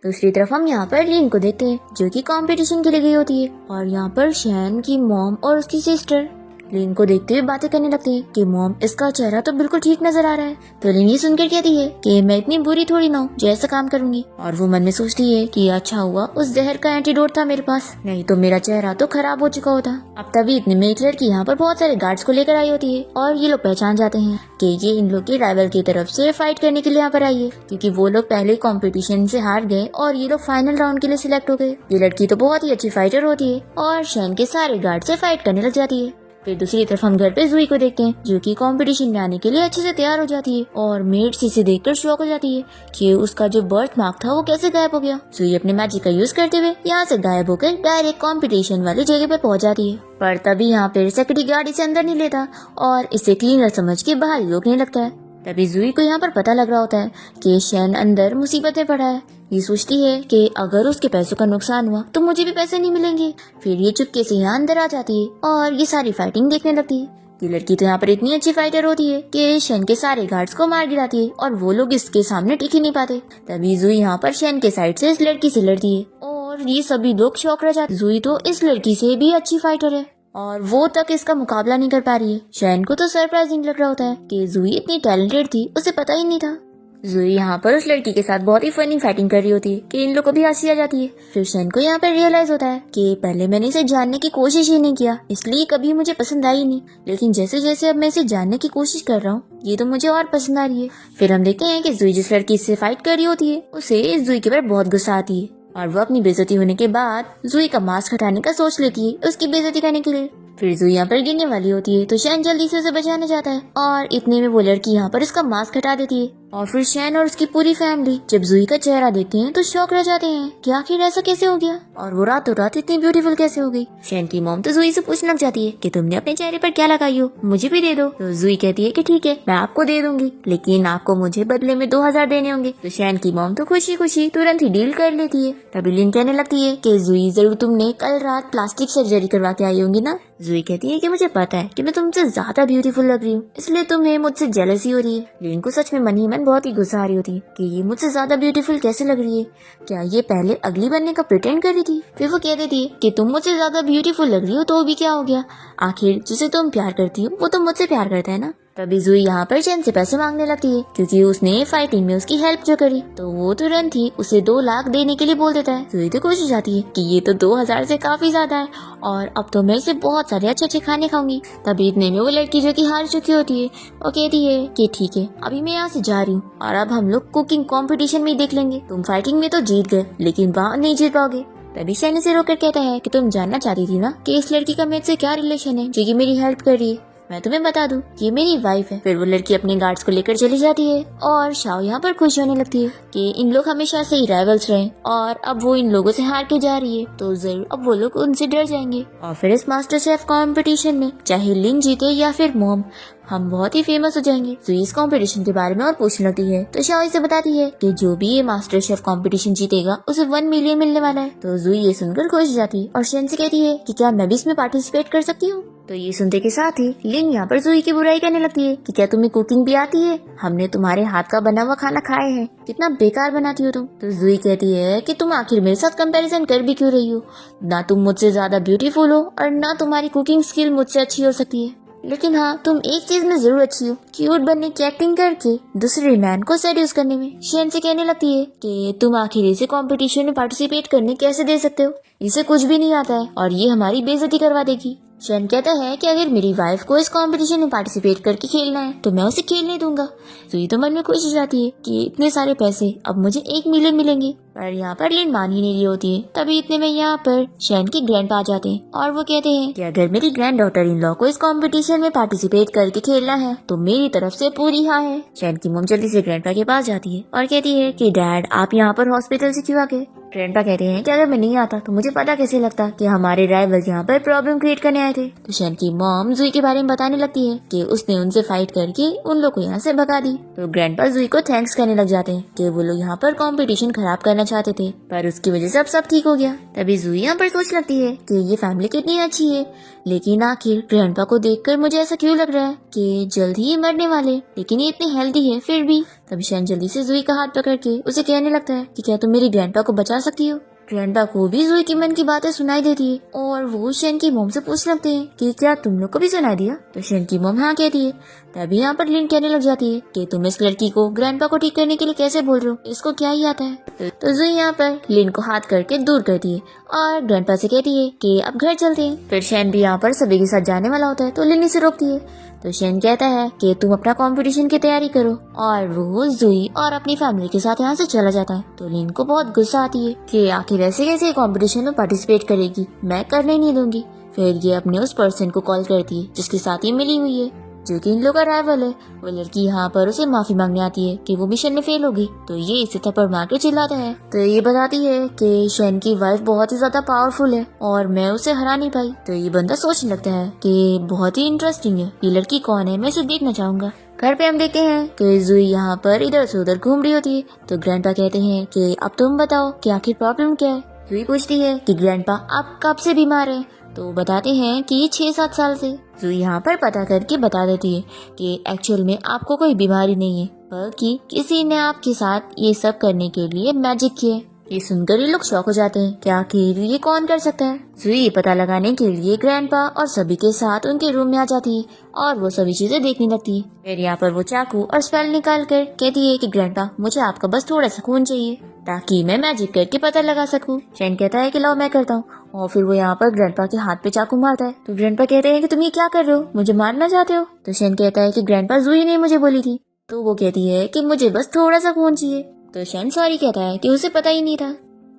दूसरी तरफ हम यहाँ पर लिन को देखते हैं, जो कि कंपटीशन के लिए गई होती है, और यहाँ पर शैन की मॉम और उसकी सिस्टर लिन को देखते हुए बातें करने लगती है कि मॉम इसका चेहरा तो बिल्कुल ठीक नजर आ रहा है। तो लिन ये सुनकर कहती है कि मैं इतनी बुरी थोड़ी ना हूँ जो ऐसा काम करूंगी। और वो मन में सोचती है कि अच्छा हुआ उस जहर का एंटीडोट था मेरे पास, नहीं तो मेरा चेहरा तो खराब हो चुका होता। अब तभी इतने में एक लड़की यहाँ पर बहुत सारे गार्ड्स को लेकर आई होती है और ये लोग पहचान जाते हैं कि ये इन लोग की राइवल की तरफ से फाइट करने के लिए यहाँ पर आई है, क्योंकि वो लोग पहले कंपटीशन से हार गए और ये लोग फाइनल राउंड के लिए सिलेक्ट हो गए। ये लड़की तो बहुत ही अच्छी फाइटर होती है और शैन के सारे गार्ड से फाइट करने लग जाती है। फिर दूसरी तरफ हम घर पे जुई को देखते हैं, जो कि कंपटीशन में आने के लिए अच्छे से तैयार हो जाती है और मेड्स इसे देखकर शॉक हो जाती है कि उसका जो बर्थ मार्क था वो कैसे गायब हो गया। जुई अपने मैजिक का यूज करते हुए यहाँ से गायब होकर डायरेक्ट कंपटीशन वाली जगह पे पहुंच जाती है। पर तभी यहाँ पे सिक्योरिटी गार्ड इसे अंदर नहीं लेता और इसे क्लीनर समझ के बाहर ही रोकने लगता है। तभी जुई को यहाँ पर पता लग रहा होता है कि शैन अंदर मुसीबत में पड़ा है। ये सोचती है कि अगर उसके पैसों का नुकसान हुआ तो मुझे भी पैसे नहीं मिलेंगे। फिर ये चुपके से यहाँ अंदर आ जाती है और ये सारी फाइटिंग देखने लगती है। ये लड़की तो यहाँ पर इतनी अच्छी फाइटर होती है कि शैन के सारे गार्ड्स को मार गिराती है और वो लोग इसके सामने टिक ही नहीं पाते। तभी जुई यहाँ पर शैन के साइड से इस लड़की से लड़ती है और ये सभी लोग शौक रह जाते। जुई तो इस लड़की से भी अच्छी फाइटर है और वो तक इसका मुकाबला नहीं कर पा रही है। शैन को तो सरप्राइजिंग लग रहा होता है कि जुई इतनी टैलेंटेड थी, उसे पता ही नहीं था। जुई यहाँ पर उस लड़की के साथ बहुत ही फनी फाइटिंग कर रही होती है कि इन लोगों को भी हंसी आ जाती है। फिर शैन को यहाँ पर रियलाइज होता है कि पहले मैंने इसे जानने की कोशिश ही नहीं किया, इसलिए कभी मुझे पसंद आई नहीं, लेकिन जैसे जैसे अब मैं इसे जानने की कोशिश कर रहा हूँ ये तो मुझे और पसंद आ रही है। फिर हम देखते हैं कि जुई जिस लड़की से फाइट कर रही होती है उसे इस जुई के ऊपर बहुत गुस्सा आती है और वो अपनी बेइज्जती होने के बाद जुई का मास्क हटाने का सोच लेती है उसकी बेइज्जती करने के लिए। फिर जुई यहाँ पर गिरने वाली होती है तो शैन जल्दी से उसे बचाने जाता है और इतने में वो लड़की यहाँ पर इसका मास्क हटा देती है और फिर शैन और उसकी पूरी फैमिली जब जुई का चेहरा देखते हैं तो शॉक रह जाते हैं कि आखिर ऐसा कैसे हो गया और वो रातों रात इतनी ब्यूटीफुल कैसे हो गई। शैन की मॉम तो जुई से पूछने लग जाती है कि तुमने अपने चेहरे पर क्या लगाई हो, मुझे भी दे दो। तो जुई कहती है कि ठीक है मैं आपको दे दूंगी, लेकिन आपको मुझे बदले में 2000 देने होंगे। तो शैन की मॉम तो खुशी खुशी तुरंत ही डील कर लेती है। तभी लिन कहने लगती है कि जुई जरूर तुमने कल रात प्लास्टिक सर्जरी करवा के आई होंगी ना। जुई कहती है कि मुझे पता है कि मैं तुमसे ज्यादा ब्यूटीफुल लग रही हूँ, इसलिए तुम्हें मुझसे जेलसी हो रही है। लिन को सच में मन ही मन बहुत ही गुस्सा आ रही होती है कि ये मुझसे ज्यादा ब्यूटीफुल कैसे लग रही है, क्या ये पहले अगली बनने का प्रिटेंड कर रही थी। फिर वो कह देती है कि तुम मुझसे ज्यादा ब्यूटीफुल लग रही हो तो भी क्या हो गया, आखिर जिसे तुम प्यार करती हो वो तो मुझसे प्यार करता है ना। तभी जुई यहाँ पर चैन से पैसे मांगने लगती है क्योंकि उसने फाइटिंग में उसकी हेल्प जो करी। तो वो तुरंत ही उसे 2 लाख देने के लिए बोल देता है। जुई तो खुश हो जाती है कि ये तो 2000 से काफी ज्यादा है और अब तो मैं इसे बहुत सारे अच्छे अच्छे खाने खाऊंगी। तभी इतने में वो लड़की जो कि हार चुकी होती है वो कहती है कि ठीक है अभी मैं यहाँ से जा रही हूँ और अब हम लोग कुकिंग कॉम्पिटिशन में ही देख लेंगे, तुम फाइटिंग में तो जीत गए लेकिन वहाँ नहीं जीत पाओगे। तभी शैन से रोकर कहता है कि तुम जानना चाहती थी ना कि इस लड़की का मेरे से क्या रिलेशन है जो कि मेरी हेल्प कर रही है, मैं तुम्हें बता दूं ये मेरी वाइफ है। फिर वो लड़की अपने गार्ड्स को लेकर चली जाती है और शाओ यहाँ पर खुश होने लगती है कि इन लोग हमेशा से ही राइवल्स रहे और अब वो इन लोगों से हार के जा रही है तो जरूर अब वो लोग उनसे डर जाएंगे। और फिर इस मास्टर शेफ कंपटीशन में चाहे लिन जीते या फिर मॉम, हम बहुत ही फेमस हो जाएंगे। तो इस कंपटीशन के बारे में और पूछने लगती है तो शाओ इसे बताती है कि जो भी ये मास्टर शेफ कंपटीशन जीतेगा उसे 1 मिलियन मिलने वाला है। तो जुई ये सुनकर खुश हो जाती है और शेन से कहती है कि क्या मैं भी इसमें पार्टिसिपेट कर सकती हूँ। तो ये सुनते के साथ ही लिन यहाँ पर जुई की बुराई करने लगती है कि क्या तुम्हें कुकिंग भी आती है, हमने तुम्हारे हाथ का बना हुआ खाना खाए हैं, कितना बेकार बनाती हो तुम। तो जुई कहती है कि तुम आखिर मेरे साथ कंपैरिजन कर भी क्यों रही हो, ना तुम मुझसे ज्यादा ब्यूटीफुल हो और ना तुम्हारी कुकिंग स्किल मुझसे अच्छी हो सकती है, लेकिन हाँ तुम एक चीज में जरूर अच्छी हो, क्यूट बनने की एक्टिंग करके दूसरे मैन को सेड्यूस करने में। शेन से कहने लगती है कि तुम आखिर इसे कंपटीशन में पार्टिसिपेट करने कैसे दे सकते हो, इसे कुछ भी नहीं आता है और ये हमारी बेइज्जती करवा देगी। शेन कहता है कि अगर मेरी वाइफ को इस कंपटीशन में पार्टिसिपेट करके खेलना है तो मैं उसे खेलने दूंगा। तो ये तो मन में खुश हो जाती है कि इतने सारे पैसे अब मुझे 1 मिलियन मिलेंगे, पर यहाँ पर लिन मान ही नहीं रही होती है। तभी इतने में यहाँ पर शेन के ग्रैंडपा आ जाते हैं और वो कहते हैं कि अगर मेरी ग्रैंड डॉटर इन लॉ को इस कंपटीशन में पार्टिसिपेट करके खेलना है तो मेरी तरफ से पूरी हाँ है। शेन की मॉम जल्दी से ग्रैंडपा के पास जाती है और कहती है कि डैड आप यहाँ पर हॉस्पिटल से क्यों आ गए। ग्रैंडपा कहते हैं कि अगर मैं नहीं आता तो मुझे पता कैसे लगता कि हमारे राइवल यहाँ पर प्रॉब्लम क्रिएट करने आए थे। तो शेन की मॉम जुई के बारे में बताने लगती है कि उसने उनसे फाइट करके उन लोग को यहाँ से भगा दी। तो ग्रैंडपा जुई को थैंक्स करने लग जाते हैं कि वो लोग यहाँ पर कंपटीशन खराब करना चाहते थे पर उसकी वजह से अब सब ठीक हो गया। तभी जुई यहाँ पर सोच लगती है कि ये फैमिली कितनी अच्छी है, लेकिन आखिर ग्रैंडपा को देखकर मुझे ऐसा क्यों लग रहा है कि जल्द ही मरने वाले, लेकिन ये इतनी हेल्दी है फिर भी। तभी शेन जल्दी से जुई का हाथ पकड़ के उसे कहने लगता है कि क्या तुम मेरी ग्रैंडपा को बचा सकती हो। ग्रैंडपा को भी जुई के मन की बातें सुनाई देती है और वो शेन की मॉम से पूछने लगते हैं कि क्या तुम लोग को भी सुनाई दिया। तो शेन की मॉम हाँ कहती है। तभी यहाँ पर लिन कहने लग जाती है कि तुम इस लड़की को ग्रैंडपा को ठीक करने के लिए कैसे बोल रहे हो, इसको क्या ही आता है। तो जुई यहाँ पर लिन को हाथ करके दूर करती है और ग्रैंडपा से कहती है कि अब घर चलते हैं। फिर शेन भी यहाँ पर सभी के साथ जाने वाला होता है तो लिन इसे रोकती है। तो शेन कहता है कि तुम अपना कंपटीशन की तैयारी करो और वो जुई और अपनी फैमिली के साथ यहाँ से चला जाता है। तो लिन को बहुत गुस्सा आती है कि आखिर ऐसे कैसे कंपटीशन में पार्टिसिपेट करेगी, मैं करने नहीं दूंगी। फिर ये अपने उस पर्सन को कॉल करती है जिसके साथ ये मिली हुई है जो कि इन लोग का राइवल है। वो लड़की यहाँ पर उसे माफी मांगने आती है कि वो मिशन में फेल होगी। तो ये इसे थप्पड़ मार के चिल्लाता है। तो ये बताती है कि शेन की वाइफ बहुत ही ज्यादा पावरफुल है और मैं उसे हरा नहीं पाई। तो ये बंदा सोचने लगता है कि बहुत ही इंटरेस्टिंग है, ये लड़की कौन है, मैं इसे देखना चाहूंगा। घर पे हम देखते हैं कि जुई यहाँ पर इधर से उधर घूम रही होती है। तो ग्रैंडपा कहते हैं कि अब तुम बताओ कि आखिर प्रॉब्लम क्या है। जुई पूछती है कि ग्रैंडपा आप कब से बीमार हैं। तो बताते हैं कि 6-7 साल से। जुई यहाँ पर पता करके बता देती है कि एक्चुअल में आपको कोई बीमारी नहीं है, बल्कि किसी ने आपके साथ ये सब करने के लिए मैजिक किए। ये सुनकर ये लोग शॉक हो जाते हैं कि आखिर ये कौन कर सकता है। जुई ये पता लगाने के लिए ग्रैंडपा और सभी के साथ उनके रूम में आ जाती है और वो सभी चीजें देखने लगती है। फिर यहाँ पर वो चाकू और स्पेल निकाल कर कहती है कि ग्रैंडपा मुझे आपका बस थोड़ा सा खून चाहिए ताकि मैं मैजिक करके पता लगा सकूं। शेन कहता है कि लाओ मैं करता हूँ और फिर वो यहाँ पर ग्रैंडपा के हाथ पे चाकू मारता है। तो ग्रैंडपा कहते हैं कि तुम ये क्या कर रहे हो, मुझे मारना चाहते हो। तो शेन कहता है कि ग्रैंडपा जुई ने मुझे बोली थी। तो वो कहती है कि मुझे बस थोड़ा सा खून चाहिए। तो शेन सॉरी कहता है कि उसे पता ही नहीं था।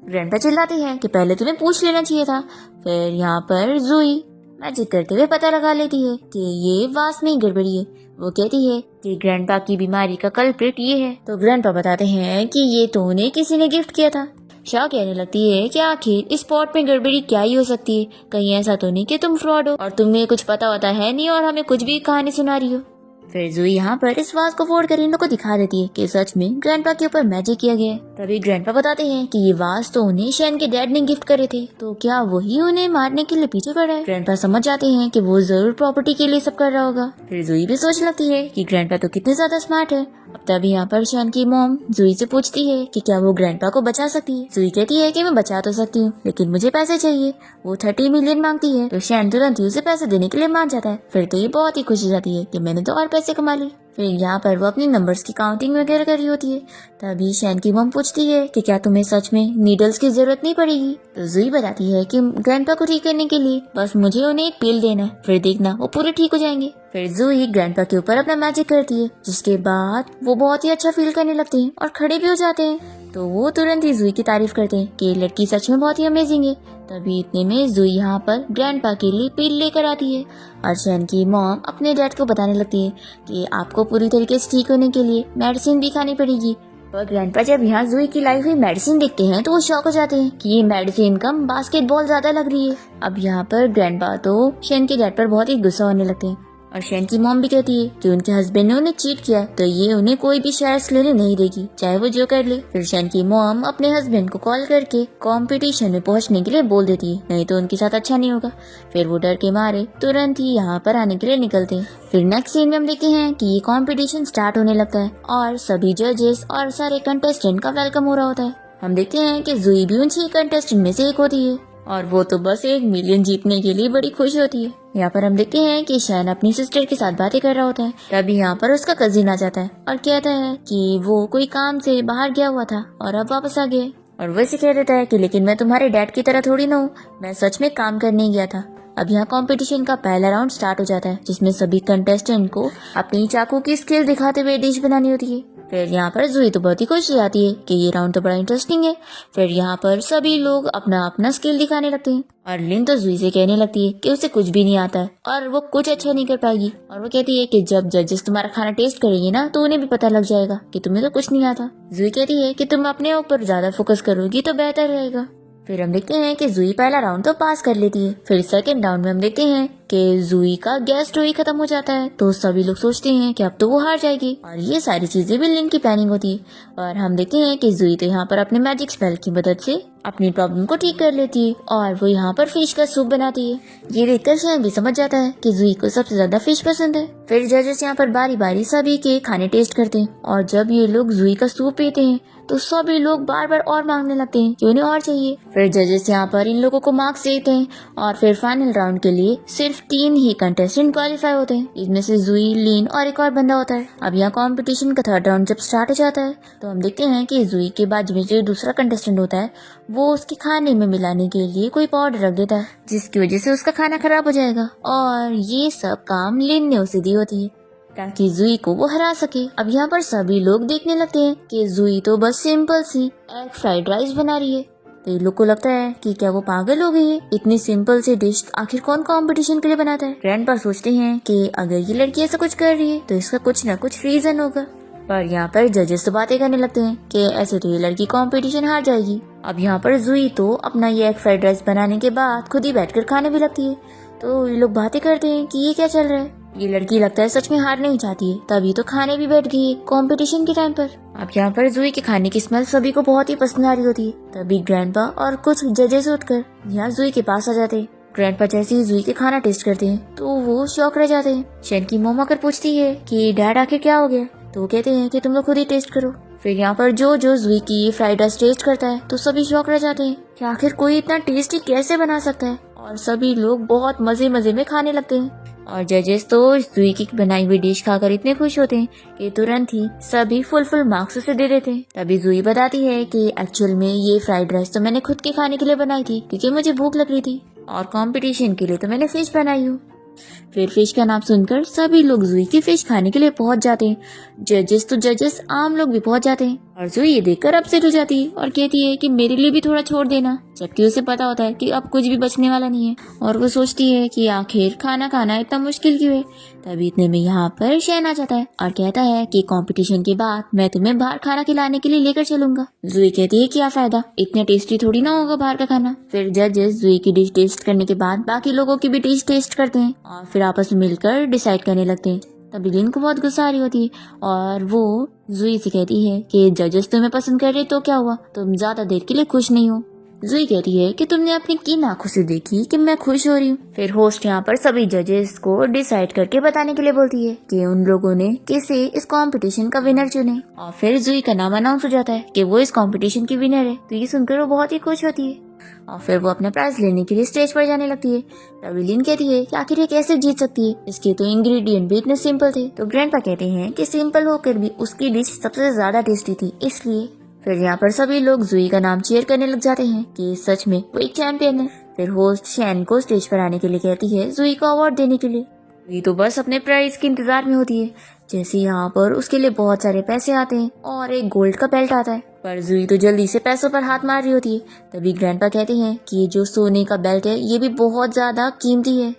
ग्रैंडपा चिल्लाती है कि पहले तुम्हें पूछ लेना चाहिए था। फिर यहाँ पर जुई मैजिक करते हुए पता लगा लेती है कि ये वास में गड़बड़ी है। वो कहती है कि ग्रैंडपा की बीमारी का कल्प्रिट ये है। तो ग्रैंडपा बताते हैं कि ये तो उन्हें किसी ने गिफ्ट किया था। शाह कहने लगती है कि आखिर इस पॉट में गड़बड़ी क्या ही हो सकती है, कहीं ऐसा तो नहीं कि तुम फ्रॉड हो और तुम्हें कुछ पता होता है नहीं और हमें कुछ भी कहानी सुना रही हो। फिर जूही यहाँ पर इस वास को फोड़ कर इन लोग को दिखा देती है कि सच में ग्रैंडपा के ऊपर मैजिक किया गया है। तभी ग्रैंडपा बताते हैं कि ये वास तो उन्हें शैन के डैड ने गिफ्ट करे थे, तो क्या वही उन्हें मारने के लिए पीछे पड़ा है। ग्रैंडपा समझ जाते हैं कि वो जरूर प्रॉपर्टी के लिए सब कर रहा होगा। फिर जूही भी सोच लगती है कि ग्रैंडपा तो कितने ज्यादा स्मार्ट है। अब तभी यहाँ पर शैन की मॉम जूही से पूछती है कि क्या वो ग्रैंडपा को बचा सकती है। जूही कहती है कि मैं बचा तो सकती हूँ, लेकिन मुझे पैसे चाहिए। वो 30 मिलियन मांगती है तो शैन तुरंत ही उसे पैसे देने के लिए मान जाता है। फिर तो ये बहुत ही खुश हो जाती है कि मैंने तो और पैसे कमा लिए। फिर यहाँ पर वो अपनी नंबर्स की काउंटिंग वगैरह कर रही होती है। तभी शैन की मॉम पूछती है कि क्या तुम्हें सच में नीडल्स की जरूरत नहीं पड़ेगी। तो जूही बताती है कि ग्रैंडपा को ठीक करने के लिए बस मुझे उन्हें एक पिल देना है, फिर देखना वो पूरे ठीक हो जाएंगे। फिर जूही ग्रैंडपा के ऊपर अपना मैजिक करती है, जिसके बाद वो बहुत ही अच्छा फील करने लगते हैं और खड़े भी हो जाते हैं। तो वो तुरंत ही जूही की तारीफ करते हैं कि ये लड़की सच में बहुत ही अमेजिंग है। तभी इतने में जूही यहाँ पर ग्रैंडपा के लिए पिल लेकर आती है और शैन की मॉम अपने डैड को बताने लगती है कि आपको पूरी तरीके से ठीक होने के लिए मेडिसिन भी खानी पड़ेगी। पर ग्रैंडपा जब यहाँ जूही की लाई हुई मेडिसिन देखते हैं तो वो शॉक हो जाते हैं कि ये मेडिसिन कम बास्केटबॉल ज्यादा लग रही है। अब यहाँ पर ग्रैंडपा तो शैन के डैड पर बहुत ही गुस्सा होने लगते हैं और शैन की मॉम भी कहती है कि उनके हस्बैंड ने उन्हें चीट किया, तो ये उन्हें कोई भी शेयर्स लेने नहीं देगी, चाहे वो जो कर ले। फिर शैन की मॉम अपने हस्बैंड को कॉल करके कंपटीशन में पहुंचने के लिए बोल देती है, नहीं तो उनके साथ अच्छा नहीं होगा। फिर वो डर के मारे तुरंत ही यहाँ पर आने के लिए निकलते हैं। फिर नेक्स्ट सीन में हम देखते हैं कि ये कंपटीशन स्टार्ट होने लगता है और सभी जजेस और सारे कंटेस्टेंट का वेलकम हो रहा होता है। हम देखते हैं कि जूही भी उन 6 कंटेस्टेंट में से एक होती है और वो तो बस 1 मिलियन जीतने के लिए बड़ी खुश होती है। यहाँ पर हम देखते हैं कि शैन अपनी सिस्टर के साथ बातें कर रहा होता है। तभी यहाँ पर उसका कजिन आ जाता है और कहता है कि वो कोई काम से बाहर गया हुआ था और अब वापस आ गया। और वैसे कह देता है कि लेकिन मैं तुम्हारे डैड की तरह थोड़ी ना हूँ, मैं सच में काम करने गया था। अब यहाँ कंपटीशन का पहला राउंड स्टार्ट हो जाता है, जिसमें सभी कंटेस्टेंट को अपनी चाकू की स्किल दिखाते हुए डिश बनानी होती है। फिर यहाँ पर जूही तो बहुत ही खुश हो जाती है कि ये राउंड तो बड़ा इंटरेस्टिंग है। फिर यहाँ पर सभी लोग अपना अपना स्किल दिखाने लगते हैं और लिन तो जूही से कहने लगती है कि उसे कुछ भी नहीं आता है और वो कुछ अच्छा नहीं कर पाएगी। और वो कहती है कि जब जजेस तुम्हारा खाना टेस्ट करेंगे ना तो उन्हें भी पता लग जाएगा कि तुम्हें तो कुछ नहीं आता। जूही कहती है कि तुम अपने ऊपर ज्यादा फोकस करोगी तो बेहतर रहेगा। फिर हम देखते हैं कि जूही पहला राउंड तो पास कर लेती है। फिर सेकंड राउंड में हम देखते हैं कि जूही का गैस स्टोव खत्म हो जाता है, तो सभी लोग सोचते हैं कि अब तो वो हार जाएगी और ये सारी चीजें भी लिन की प्लानिंग होती है। और हम देखते हैं कि जूही तो यहाँ पर अपने मैजिक स्पेल की मदद से अपनी प्रॉब्लम को ठीक कर लेती है और वो यहाँ पर फिश का सूप बनाती है। ये देखकर शैन भी समझ जाता है कि जूही को सबसे ज्यादा फिश पसंद है। फिर जजेस यहाँ पर बारी बारी सभी के खाने टेस्ट करते हैं और जब ये लोग जूही का सूप पीते हैं तो सभी लोग बार बार और मांगने लगते हैं कि उन्हें और चाहिए। फिर जजेस यहाँ पर इन लोगों को मार्क्स देते हैं और फिर फाइनल राउंड के लिए सिर्फ 3 ही कंटेस्टेंट क्वालिफाई होते हैं। इसमें से जूही, लिन और एक और बंदा होता है। अब यहाँ कंपटीशन का थर्ड राउंड जब स्टार्ट हो जाता है तो हम देखते हैं कि जूही के बाद में जो दूसरा कंटेस्टेंट होता है वो उसके खाने में मिलाने के लिए कोई पाउडर रख देता है, जिसकी वजह से उसका खाना खराब हो जाएगा। और ये सब काम लिन ने उसे दी होती है ताकि जूही को वो हरा सके। अब यहाँ पर सभी लोग देखने लगते हैं कि जूही तो बस सिंपल सी एग फ्राइड राइस बना रही है। तो ये लोग को लगता है कि क्या वो पागल हो गई है, इतनी सिंपल सी डिश आखिर कौन कंपटीशन के लिए बनाता है। ग्रैंडपा सोचते हैं कि अगर ये लड़की ऐसा कुछ कर रही है तो इसका कुछ न कुछ रीजन होगा। पर यहाँ पर जजेस तो बातें करने लगते हैं कि ऐसे तो ये लड़की कंपटीशन हार जाएगी। अब यहाँ पर जूही तो अपना ये एग फ्राइड राइस बनाने के बाद खुद ही बैठकर खाने भी लगती है। तो ये लोग बातें करते हैं कि ये क्या चल रहा है, ये लड़की लगता है सच में हार नहीं चाहती है, तभी तो खाने भी बैठ गई है कंपटीशन के टाइम पर। अब यहाँ पर जूही के खाने की स्मेल सभी को बहुत ही पसंद आ रही होती है। तभी ग्रैंडपा और कुछ जजेस उठकर यहाँ जूही के पास आ जाते हैं। ग्रैंडपा जैसे ही जूही के खाना टेस्ट करते हैं तो वो शॉक रह जाते हैं। शैन की मॉम आकर पूछती है कि डैड आखिर क्या हो गया, तो वो कहते हैं कि तुम लोग खुद ही टेस्ट करो। फिर यहाँ पर जो जूही की फ्राइड राइस टेस्ट करता है तो सभी शॉक रह जाते हैं कि आखिर कोई इतना टेस्टी कैसे बना सकता है। और सभी लोग बहुत मजे मजे में खाने लगते हैं और जजेस तो जूही की बनाई हुई डिश खाकर इतने खुश होते हैं कि तुरंत ही सभी फुल मार्क्स उसे दे देते हैं। तभी जूही बताती है कि एक्चुअल में ये फ्राइड राइस तो मैंने खुद के खाने के लिए बनाई थी क्योंकि मुझे भूख लग रही थी और कंपटीशन के लिए तो मैंने फिश बनाई हूँ। फिर फिश का नाम सुनकर सभी लोग जूही की फिश खाने के लिए पहुंच जाते हैं। जजेस आम लोग भी पहुंच जाते हैं और जूही ये देखकर अपसेट हो जाती है और कहती है कि मेरे लिए भी थोड़ा छोड़ देना। जबकि उसे पता होता है कि अब कुछ भी बचने वाला नहीं है। और वो सोचती है कि आखिर खाना खाना इतना मुश्किल क्यों है। तभी इतने में यहाँ पर शैन आ जाता है और कहता है कि कंपटीशन के बाद मैं तुम्हें बाहर खाना खिलाने के लिए लेकर चलूंगा। जूही कहती है क्या फायदा, इतने टेस्टी थोड़ी ना होगा बाहर का खाना। फिर जजेस जूही की डिश टेस्ट करने के बाद बाकी लोगों की भी डिश टेस्ट करते हैं और फिर आपस में मिलकर डिसाइड करने लगते हैं। तभी लिन को बहुत गुस्सा आ रही होती है और वो जूही से कहती है कि जजेस तुम्हें पसंद कर रहे तो क्या हुआ, तुम ज्यादा देर के लिए खुश नहीं हो। जूही कहती है कि तुमने अपनी किन आंखों से देखी कि मैं खुश हो रही हूँ। फिर होस्ट यहाँ पर सभी जजेस को डिसाइड करके बताने के लिए बोलती है कि उन लोगों ने किसे इस कंपटीशन का विनर चुने। और फिर जूही का नाम अनाउंस हो जाता है कि वो इस कंपटीशन की विनर है। तो ये सुनकर वो बहुत ही खुश होती है और फिर वो अपना प्राइज लेने के लिए स्टेज पर जाने लगती है। तभी लिन कहती है कि आखिर ये कैसे जीत सकती है, इसके तो इंग्रेडिएंट भी इतने सिंपल थे। तो ग्रैंडपा कहते हैं कि सिंपल होकर भी उसकी डिश सबसे ज्यादा टेस्टी थी इसलिए। फिर यहाँ पर सभी लोग जूही का नाम चीयर करने लग जाते हैं कि सच में वो एक चैंपियन है। फिर होस्ट शैन को स्टेज पर आने के लिए कहती है जूही को अवार्ड देने के लिए। जूही तो बस अपने प्राइज के इंतजार में होती है। जैसे यहाँ पर उसके लिए बहुत सारे पैसे आते हैं और एक गोल्ड का बेल्ट आता है, पर जूही तो जल्दी से पैसों पर हाथ मार रही होती है। तभी ग्रैंडपा कहते हैं कि ये जो सोने का बेल्ट है ये भी बहुत ज्यादा कीमती है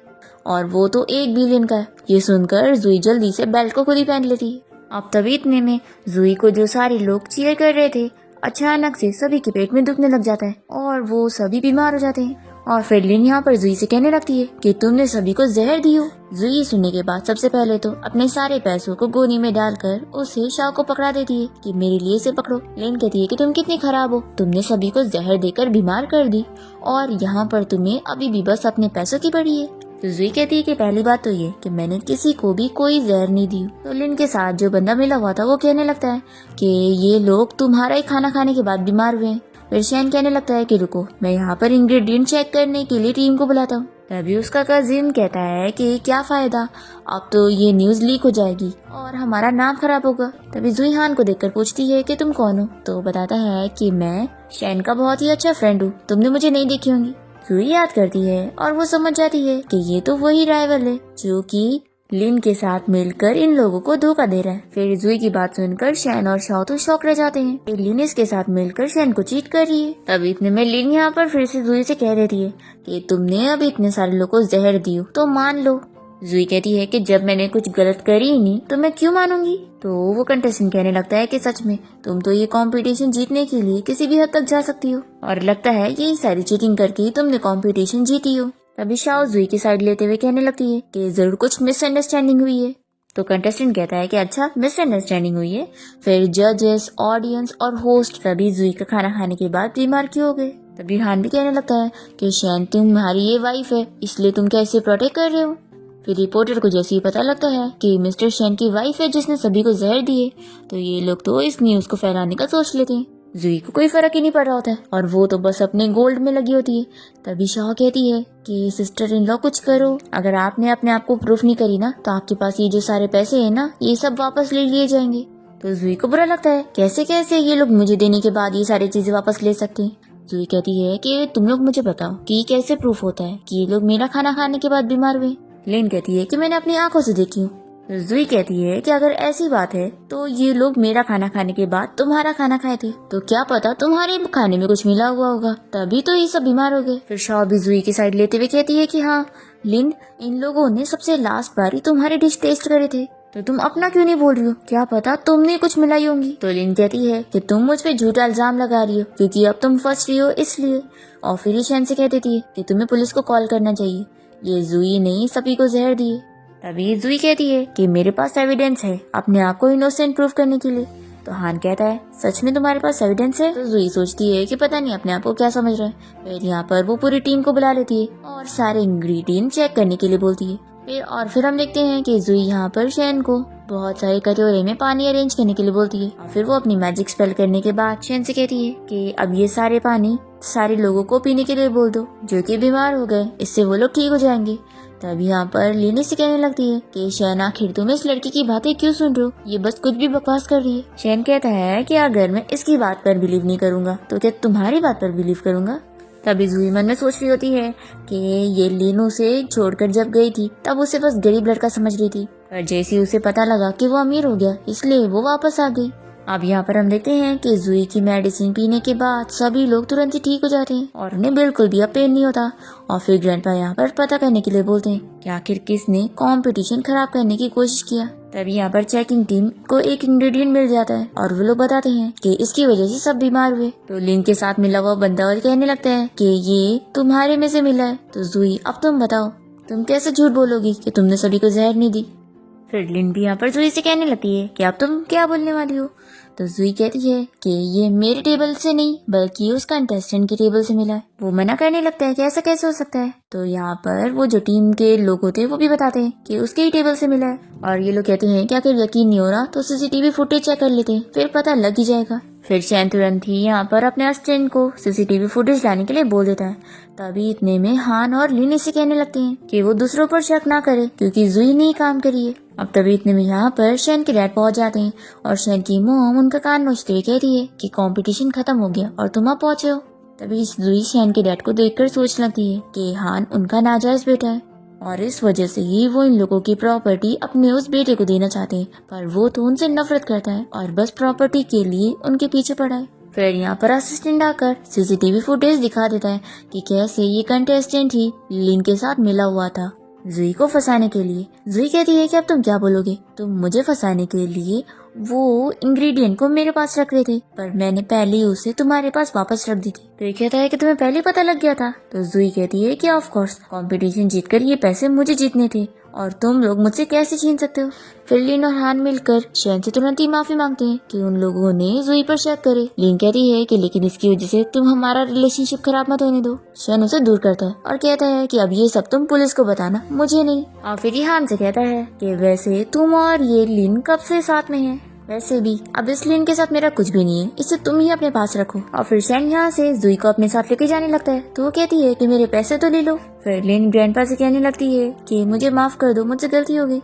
और वो तो 1 बिलियन का है। ये सुनकर जूही जल्दी से बेल्ट को खुद ही पहन लेती है। अब तभी इतने में जूही को जो सारे लोग चीयर कर रहे थे अचानक से सभी के पेट में दुखने लग जाता है और वो सभी बीमार हो जाते हैं। और फिर लिन यहाँ पर जूही से कहने लगती है कि तुमने सभी को जहर दी हो। जूही सुनने के बाद सबसे पहले तो अपने सारे पैसों को गोनी में डालकर उसे शाह को पकड़ा देती है कि मेरे लिए इसे पकड़ो। लिन कहती है कि तुम कितनी खराब हो, तुमने सभी को जहर देकर बीमार कर दी और यहाँ पर तुम्हें अभी भी बस अपने पैसों की पड़ी है। तो जूही कहती है कि पहली बात तो ये कि मैंने किसी को भी कोई जहर नहीं दी। तो लिन के साथ जो बंदा मिला हुआ था वो कहने लगता है कि ये लोग तुम्हारा ही खाना खाने के बाद बीमार हुए हैं। फिर शैन कहने लगता है कि रुको, मैं यहाँ पर इंग्रेडिएंट चेक करने के लिए टीम को बुलाता हूँ। तभी उसका कजिन कहता है कि क्या फायदा, अब तो ये न्यूज लीक हो जाएगी और हमारा नाम खराब होगा। तभी जूही हान को देखकर पूछती है कि तुम कौन हो। तो बताता है कि मैं शैन का बहुत ही अच्छा फ्रेंड हूँ, तुमने मुझे नहीं देखी होंगी। जूही याद करती है और वो समझ जाती है कि ये तो वही राइवल है जो कि लिन के साथ मिलकर इन लोगों को धोखा दे रहा है। फिर जूही की बात सुनकर शैन और शाओ तो शॉक रह जाते हैं कि लिन इसके साथ मिलकर शैन को चीट कर रही है। तभी इतने में लिन यहाँ पर फिर से जूही से कह देती है कि तुमने अब इतने सारे लोगों को जहर दी हो तो मान लो। जूही कहती है कि जब मैंने कुछ गलत करी ही नहीं तो मैं क्यों मानूंगी। तो वो कंटेस्टेंट कहने लगता है कि सच में तुम तो ये कंपटीशन जीतने के लिए किसी भी हद तक जा सकती हो और लगता है यही सारी चीटिंग करके ही तुमने कंपटीशन जीती हो। तभी शाओ जूही की साइड लेते हुए कहने लगती है कि जरूर कुछ मिसअंडरस्टैंडिंग हुई है। तो कंटेस्टेंट कहता है कि अच्छा मिसअंडरस्टैंडिंग हुई है। फिर जजेस, ऑडियंस और होस्ट सभी जूही का खाना खाने के बाद बीमार क्यों हो गए। तभी हान भी कहने लगता है कि शैन तुम्हारी ये वाइफ है इसलिए तुम क्या इसे प्रोटेक्ट कर रहे हो। फिर रिपोर्टर को जैसे ही पता लगता है कि मिस्टर शैन की वाइफ है जिसने सभी को जहर दिए तो ये लोग तो इस न्यूज को फैलाने का सोच लेते हैं। जूही को कोई फर्क ही नहीं पड़ रहा होता है और वो तो बस अपने गोल्ड में लगी होती है। तभी शाह कहती है कि सिस्टर इन लॉ कुछ करो, अगर आपने अपने आप को प्रूफ नहीं करी ना तो आपके पास ये जो सारे पैसे है ना ये सब वापस ले लिए जाएंगे। तो जूही को बुरा लगता है कैसे कैसे ये लोग मुझे देने के बाद ये सारी चीजें वापस ले सकते हैं। जूही कहती है कि तुम लोग मुझे बताओ कि कैसे प्रूफ होता है कि ये लोग मेरा खाना खाने के बाद बीमार हुए। लिन कहती है कि मैंने अपनी आंखों से देखी हूँ। जूही कहती है कि अगर ऐसी बात है तो ये लोग मेरा खाना खाने के बाद तुम्हारा खाना खाए थे तो क्या पता तुम्हारे खाने में कुछ मिला हुआ होगा तभी तो ये सब बीमार हो गए। फिर शाह भी जूही की साइड लेते हुए कहती है कि हाँ लिन, इन लोगों ने सबसे लास्ट बार ही तुम्हारे डिश टेस्ट करे थे तो तुम अपना क्यों नहीं बोल रही हो, क्या पता तुमने कुछ मिलाई होंगी। तो लिन कहती है कि तुम मुझ पे झूठा इल्जाम लगा रही हो क्योंकि अब तुम फंस रही हो इसलिए। और फिर शैन से कह देती है कि तुम्हें पुलिस को कॉल करना चाहिए, ये जूही ने सभी को जहर दिए। तभी जूही कहती है कि मेरे पास एविडेंस है अपने आप को इनोसेंट प्रूव करने के लिए। तो हान कहता है सच में तुम्हारे पास एविडेंस है। तो जूही सोचती है कि पता नहीं अपने आप को क्या समझ रहा है। फिर यहाँ पर वो पूरी टीम को बुला लेती है और सारे इंग्रेडिएंट चेक करने के लिए बोलती है। फिर हम देखते हैं कि जूही यहाँ पर शैन को बहुत सारे कटोरे में पानी अरेंज करने के लिए बोलती है और फिर वो अपनी मैजिक स्पेल करने के बाद शैन से कहती है कि अब ये सारे पानी सारे लोगों को पीने के लिए बोल दो जो कि बीमार हो गए, इससे वो लोग ठीक हो जाएंगे। तभी यहाँ पर लिन से कहने लगती है कि शैन आखिर तुम इस लड़की की बातें क्यों सुन रहे हो, ये बस कुछ भी बकवास कर रही है। शैन कहता है कि अगर मैं इसकी बात पर बिलीव नहीं करूंगा तो क्या तुम्हारी बात पर बिलीव करूंगा। तभी जूही मन में सोच रही होती है कि ये लिन उसे छोड़कर जब गई थी तब उसे बस गरीब लड़का समझ रही थी, पर जैसे उसे पता लगा कि वो अमीर हो गया इसलिए वो वापस आ गई। अब यहाँ पर हम देखते हैं कि जुई की मेडिसिन पीने के बाद सभी लोग तुरंत ही ठीक हो जाते हैं और उन्हें बिल्कुल भी अब पेन नहीं होता। और फिर ग्रैंडपा यहाँ पर पता करने के लिए बोलते हैं कि आखिर किसने कंपटीशन खराब करने की कोशिश किया। तभी यहाँ पर चेकिंग टीम को एक इंग्रेडिएंट मिल जाता है और वो लोग बताते हैं कि इसकी वजह से सब बीमार हुए। तो लिन के साथ मिला हुआ बंदा और कहने लगता है कि ये तुम्हारे में से मिला है। तो जुई अब तुम बताओ, तुम कैसे झूठ बोलोगी कि तुमने सभी को जहर नहीं दी। फिर लिन भी यहाँ पर जुई से कहने लगती है कि अब तुम क्या बोलने वाली हो। तो जुई कहती है कि ये मेरे टेबल से नहीं बल्कि उस कंटेस्टेंट के टेबल से मिला है। वो मना करने लगता है कि ऐसा कैसे हो सकता है। तो यहाँ पर वो जो टीम के लोग होते हैं वो भी बताते हैं कि उसके ही टेबल से मिला है। और ये लोग कहते हैं कि अगर यकीन नहीं हो रहा तो सीसीटीवी फुटेज चेक कर लेते हैं, फिर पता लग ही जाएगा। फिर शैन तुरंत ही यहाँ पर अपने असिस्टेंट को सीसीटीवी फुटेज लाने के लिए बोल देता है। तभी इतने में हान और लिन इसे कहने लगते हैं कि वो दूसरों पर शक ना करे क्योंकि जुई ने ही काम करी है। अब तभी इतने में यहाँ पर शैन के डैड पहुंच जाते हैं और शैन की मॉम उनका कान नोचते हुए कहती है कि कंपटीशन खत्म हो गया और तुम अब पहुंचे हो। तभी जुई शैन के डैड को देखकर सोचने लगती है कि हान उनका नाजायज बेटा है और इस वजह से ही वो इन लोगों की प्रॉपर्टी अपने उस बेटे को देना चाहते हैं, पर वो तो उनसे नफरत करता है और बस प्रॉपर्टी के लिए उनके पीछे पड़ा है। फिर यहाँ पर असिस्टेंट आकर सीसीटीवी फुटेज दिखा देता है कि कैसे ये कंटेस्टेंट ही लिन के साथ मिला हुआ था जुई को फंसाने के लिए। जुई कहती है कि अब तुम क्या बोलोगे, तुम मुझे फंसाने के लिए वो इंग्रेडिएंट को मेरे पास रख रहे थे पर मैंने पहले ही उसे तुम्हारे पास वापस रख दी थी। तो ये कहता है कि तुम्हें पहले पता लग गया था। तो जुई कहती है कि ऑफ कोर्स कंपटीशन जीतकर ये पैसे मुझे जीतने थे और तुम लोग मुझसे कैसे छीन सकते हो। फिर लिन और हान मिलकर शैन से तुरंत ही माफी मांगते हैं कि उन लोगों ने जुई पर शक करे। लिन कहती है कि लेकिन इसकी वजह से तुम हमारा रिलेशनशिप खराब मत होने दो। शैन उसे दूर करता है और कहता है कि अब ये सब तुम पुलिस को बताना, मुझे नहीं। और फिर ये हान से कहता है कि वैसे तुम और ये लिन कब से साथ में है, वैसे भी अब इस लिन के साथ मेरा कुछ भी नहीं है, इसे तुम ही अपने पास रखो। और फिर शैन यहाँ से जुई को अपने साथ लेके जाने लगता है। तो वो कहती है कि मेरे पैसे तो ले लो। फिर लिन ग्रैंडपा से कहने लगती है कि मुझे माफ कर दो, मुझसे गलती हो गई।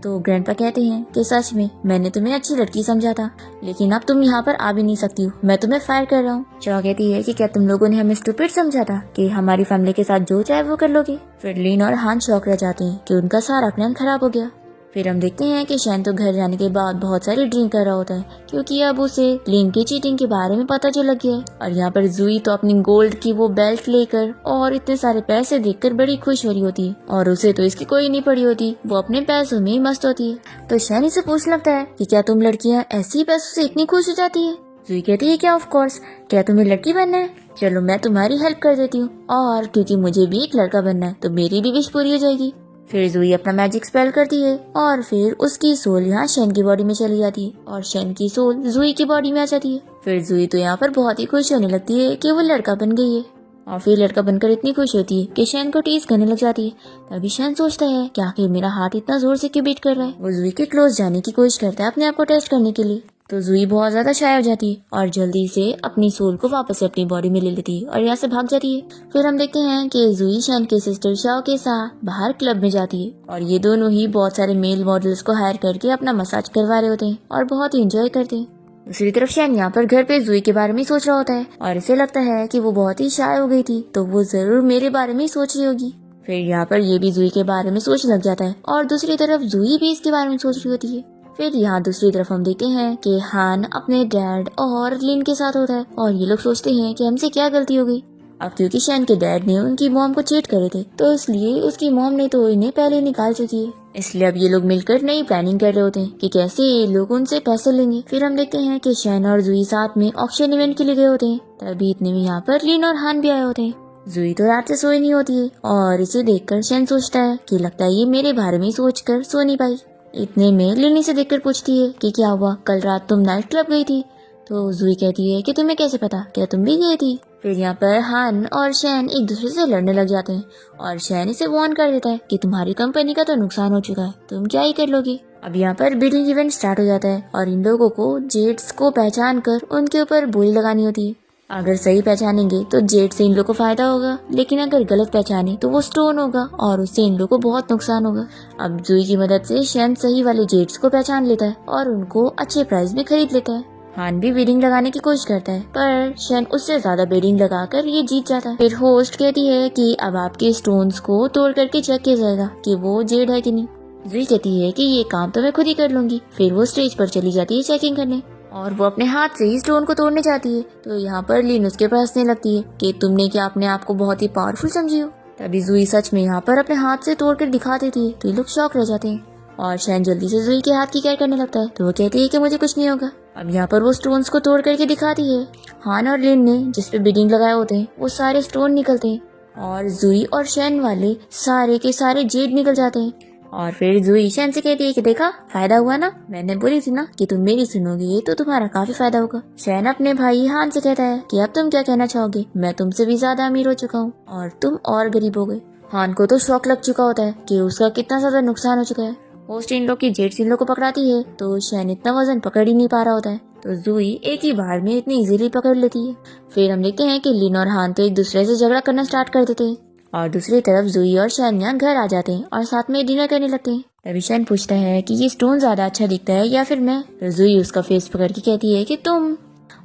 तो ग्रैंडपा कहते हैं कि सच में मैंने तुम्हें अच्छी लड़की समझा था, लेकिन अब तुम यहाँ पर आ भी नहीं सकती हो, मैं तुम्हें फायर कर रहा हूँ। चौ कहती है कि क्या तुम लोगों ने हमें स्टूपिड समझा था कि हमारी फैमिली के साथ जो चाहे वो कर लोगे। फिर लिन और हान शौक रह जाते हैं कि उनका सारा प्लान खराब हो गया। फिर हम देखते हैं कि शैन तो घर जाने के बाद बहुत सारी ड्रिंक कर रहा होता है क्योंकि अब उसे लिन की चीटिंग के बारे में पता जो लग गया है। और यहाँ पर जुई तो अपनी गोल्ड की वो बेल्ट लेकर और इतने सारे पैसे देखकर बड़ी खुश हो रही होती है और उसे तो इसकी कोई नहीं पड़ी होती, वो अपने पैसों में ही मस्त होती है। तो शैन इसे पूछने लगता है कि क्या तुम लड़कियाँ ऐसे ही पैसों से इतनी खुश हो जाती है। जुई कहती है क्या ऑफ कोर्स, क्या तुम्हें लड़की बनना है, चलो मैं तुम्हारी हेल्प कर देती हूँ और क्योंकि मुझे भी एक लड़का बनना है तो मेरी भी विश पूरी हो जाएगी। फिर जुई अपना मैजिक स्पेल करती है और फिर उसकी सोल यहाँ शैन की बॉडी में चली जाती है और शैन की सोल जुई की बॉडी में आ जाती है। फिर जुई तो यहाँ पर बहुत ही खुश होने लगती है कि वो लड़का बन गई है और फिर लड़का बनकर इतनी खुश होती है कि शैन को टीज करने लग जाती है। तभी शैन सोचता है कि आखिर मेरा हार्ट इतना जोर से क्यों बीट कर रहा है। वो जुई के क्लोज जाने की कोशिश करता है अपने आप को टेस्ट करने के लिए। तो जुई बहुत ज्यादा शाय हो जाती है और जल्दी से अपनी सोल को वापस से अपनी बॉडी में ले लेती है और यहाँ से भाग जाती है। फिर हम देखते हैं कि जुई शैन के सिस्टर शाओ के साथ बाहर क्लब में जाती है और ये दोनों ही बहुत सारे मेल मॉडल्स को हायर करके अपना मसाज करवा रहे होते हैं और बहुत ही एंजॉय करते हैं। दूसरी तरफ शैन यहाँ पर घर पे जुई के बारे में सोच रहा होता है और इसे लगता है कि वो बहुत ही शाय हो गई थी तो वो जरूर मेरे बारे में ही सोच रही होगी। फिर यहाँ पर ये भी जुई के बारे में सोचने लग जाता है और दूसरी तरफ जुई भी इसके बारे में सोच रही होती है। फिर यहाँ दूसरी तरफ हम देखते हैं कि हान अपने डैड और लिन के साथ होता है और ये लोग सोचते हैं कि हमसे क्या गलती हो गई। अब क्योंकि शैन के डैड ने उनकी मॉम को चीट करे थे तो इसलिए उसकी मॉम ने तो इन्हें पहले निकाल चुकी है, इसलिए अब ये लोग मिलकर नई प्लानिंग कर रहे होते हैं कि कैसे ये लोग उनसे पैसे लेंगे। फिर हम देखते हैं कि शैन और जुई साथ में ऑक्शन इवेंट के लिए गए होते हैं। तभी इतने में यहाँ पर लिन और हान भी आए होते हैं। जुई तो रात से सोई नहीं होती है और इसे देखकर शैन सोचता है कि लगता है ये मेरे बारे में सोचकर सो नहीं पाई। इतने में लिनी से देखकर पूछती है कि क्या हुआ, कल रात तुम नाइट क्लब गई थी। तो जुई कहती है कि तुम्हें कैसे पता, क्या तुम भी गई थी। फिर यहाँ पर हान और शैन एक दूसरे से लड़ने लग जाते हैं और शैन इसे वार्न कर देता है कि तुम्हारी कंपनी का तो नुकसान हो चुका है, तुम क्या ही कर लोगी। अब यहाँ पर बिडिंग इवेंट स्टार्ट हो जाता है और इन लोगों को जेट्स को पहचान कर उनके ऊपर बोली लगानी होती है। अगर सही पहचानेंगे तो जेट से इन लोगों को फायदा होगा, लेकिन अगर गलत पहचाने तो वो स्टोन होगा और उससे इन लोगों को बहुत नुकसान होगा। अब जुई की मदद से शैन सही वाले जेट्स को पहचान लेता है और उनको अच्छे प्राइस में खरीद लेता है। हान भी बेडिंग लगाने की कोशिश करता है पर शैन उससे ज्यादा बेडिंग लगाकर ये जीत जाता है। फिर होस्ट कहती है कि अब आपके स्टोन्स को तोड़ करके चेक किया जाएगा कि वो जेड है कि नहीं। जुई कहती है कि ये काम तो मैं खुद ही कर लूंगी। फिर वो स्टेज पर चली जाती है चेकिंग करने। और वो अपने हाथ से ही स्टोन को तोड़ने जाती है। तो यहाँ पर लिन उसके पास हंसने लगती है कि तुमने क्या अपने आप को बहुत ही पावरफुल समझी हो। तभी जुई सच में यहाँ पर अपने हाथ से तोड़ कर दिखा देती है। तो ये लोग शॉक रह जाते हैं और शैन जल्दी से जुई के हाथ की केयर करने लगता है। तो वो कहती है कि मुझे कुछ नहीं होगा। अब यहाँ पर वो स्टोन्स को तोड़ करके दिखाती है। हान और लिन ने जिस पे बिडिंग लगाए होते हैं वो सारे स्टोन निकलते हैं और जुई और शैन वाले सारे के सारे जेड निकल जाते हैं। और फिर जुई शैन से कहती है कि देखा, फायदा हुआ ना, मैंने बोली थी ना कि तुम मेरी सुनोगे तो तुम्हारा काफी फायदा होगा। शैन अपने भाई हान से कहता है कि अब तुम क्या कहना चाहोगे, मैं तुमसे भी ज्यादा अमीर हो चुका हूँ और तुम और गरीब हो गए। हान को तो शौक लग चुका होता है कि उसका कितना ज्यादा नुकसान हो चुका है। होस्ट इन लोग की जेट्स इन लोग को पकड़ाती है तो शैन इतना वजन पकड़ ही नहीं पा रहा होता है। तो जुई एक ही बार में इतनी इजीली पकड़ लेती है। फिर हम देखते हैं कि लिन और हान तो एक दूसरे से झगड़ा करना स्टार्ट कर देते हैं और दूसरी तरफ जुई और शैन यहाँ घर आ जाते हैं और साथ में डिनर करने लगते हैं। तभी शैन पूछता है कि ये स्टोन ज्यादा अच्छा दिखता है या फिर मैं। तो जुई उसका फेस पकड़ के कहती है कि तुम,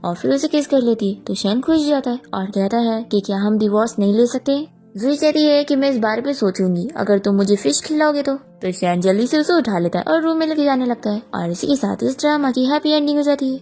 और फिर उसे किस कर लेती है। तो शैन खुश जाता है और कहता है कि क्या हम डिवोर्स नहीं ले सकते। जुई कहती है कि मैं इस बारे में सोचूंगी अगर तुम मुझे फिश खिलाओगे तो शैन जल्दी से उसे उठा लेता है और रूम में लेके जाने लगता है और इसी के साथ इस ड्रामा की हैप्पी एंडिंग हो जाती है।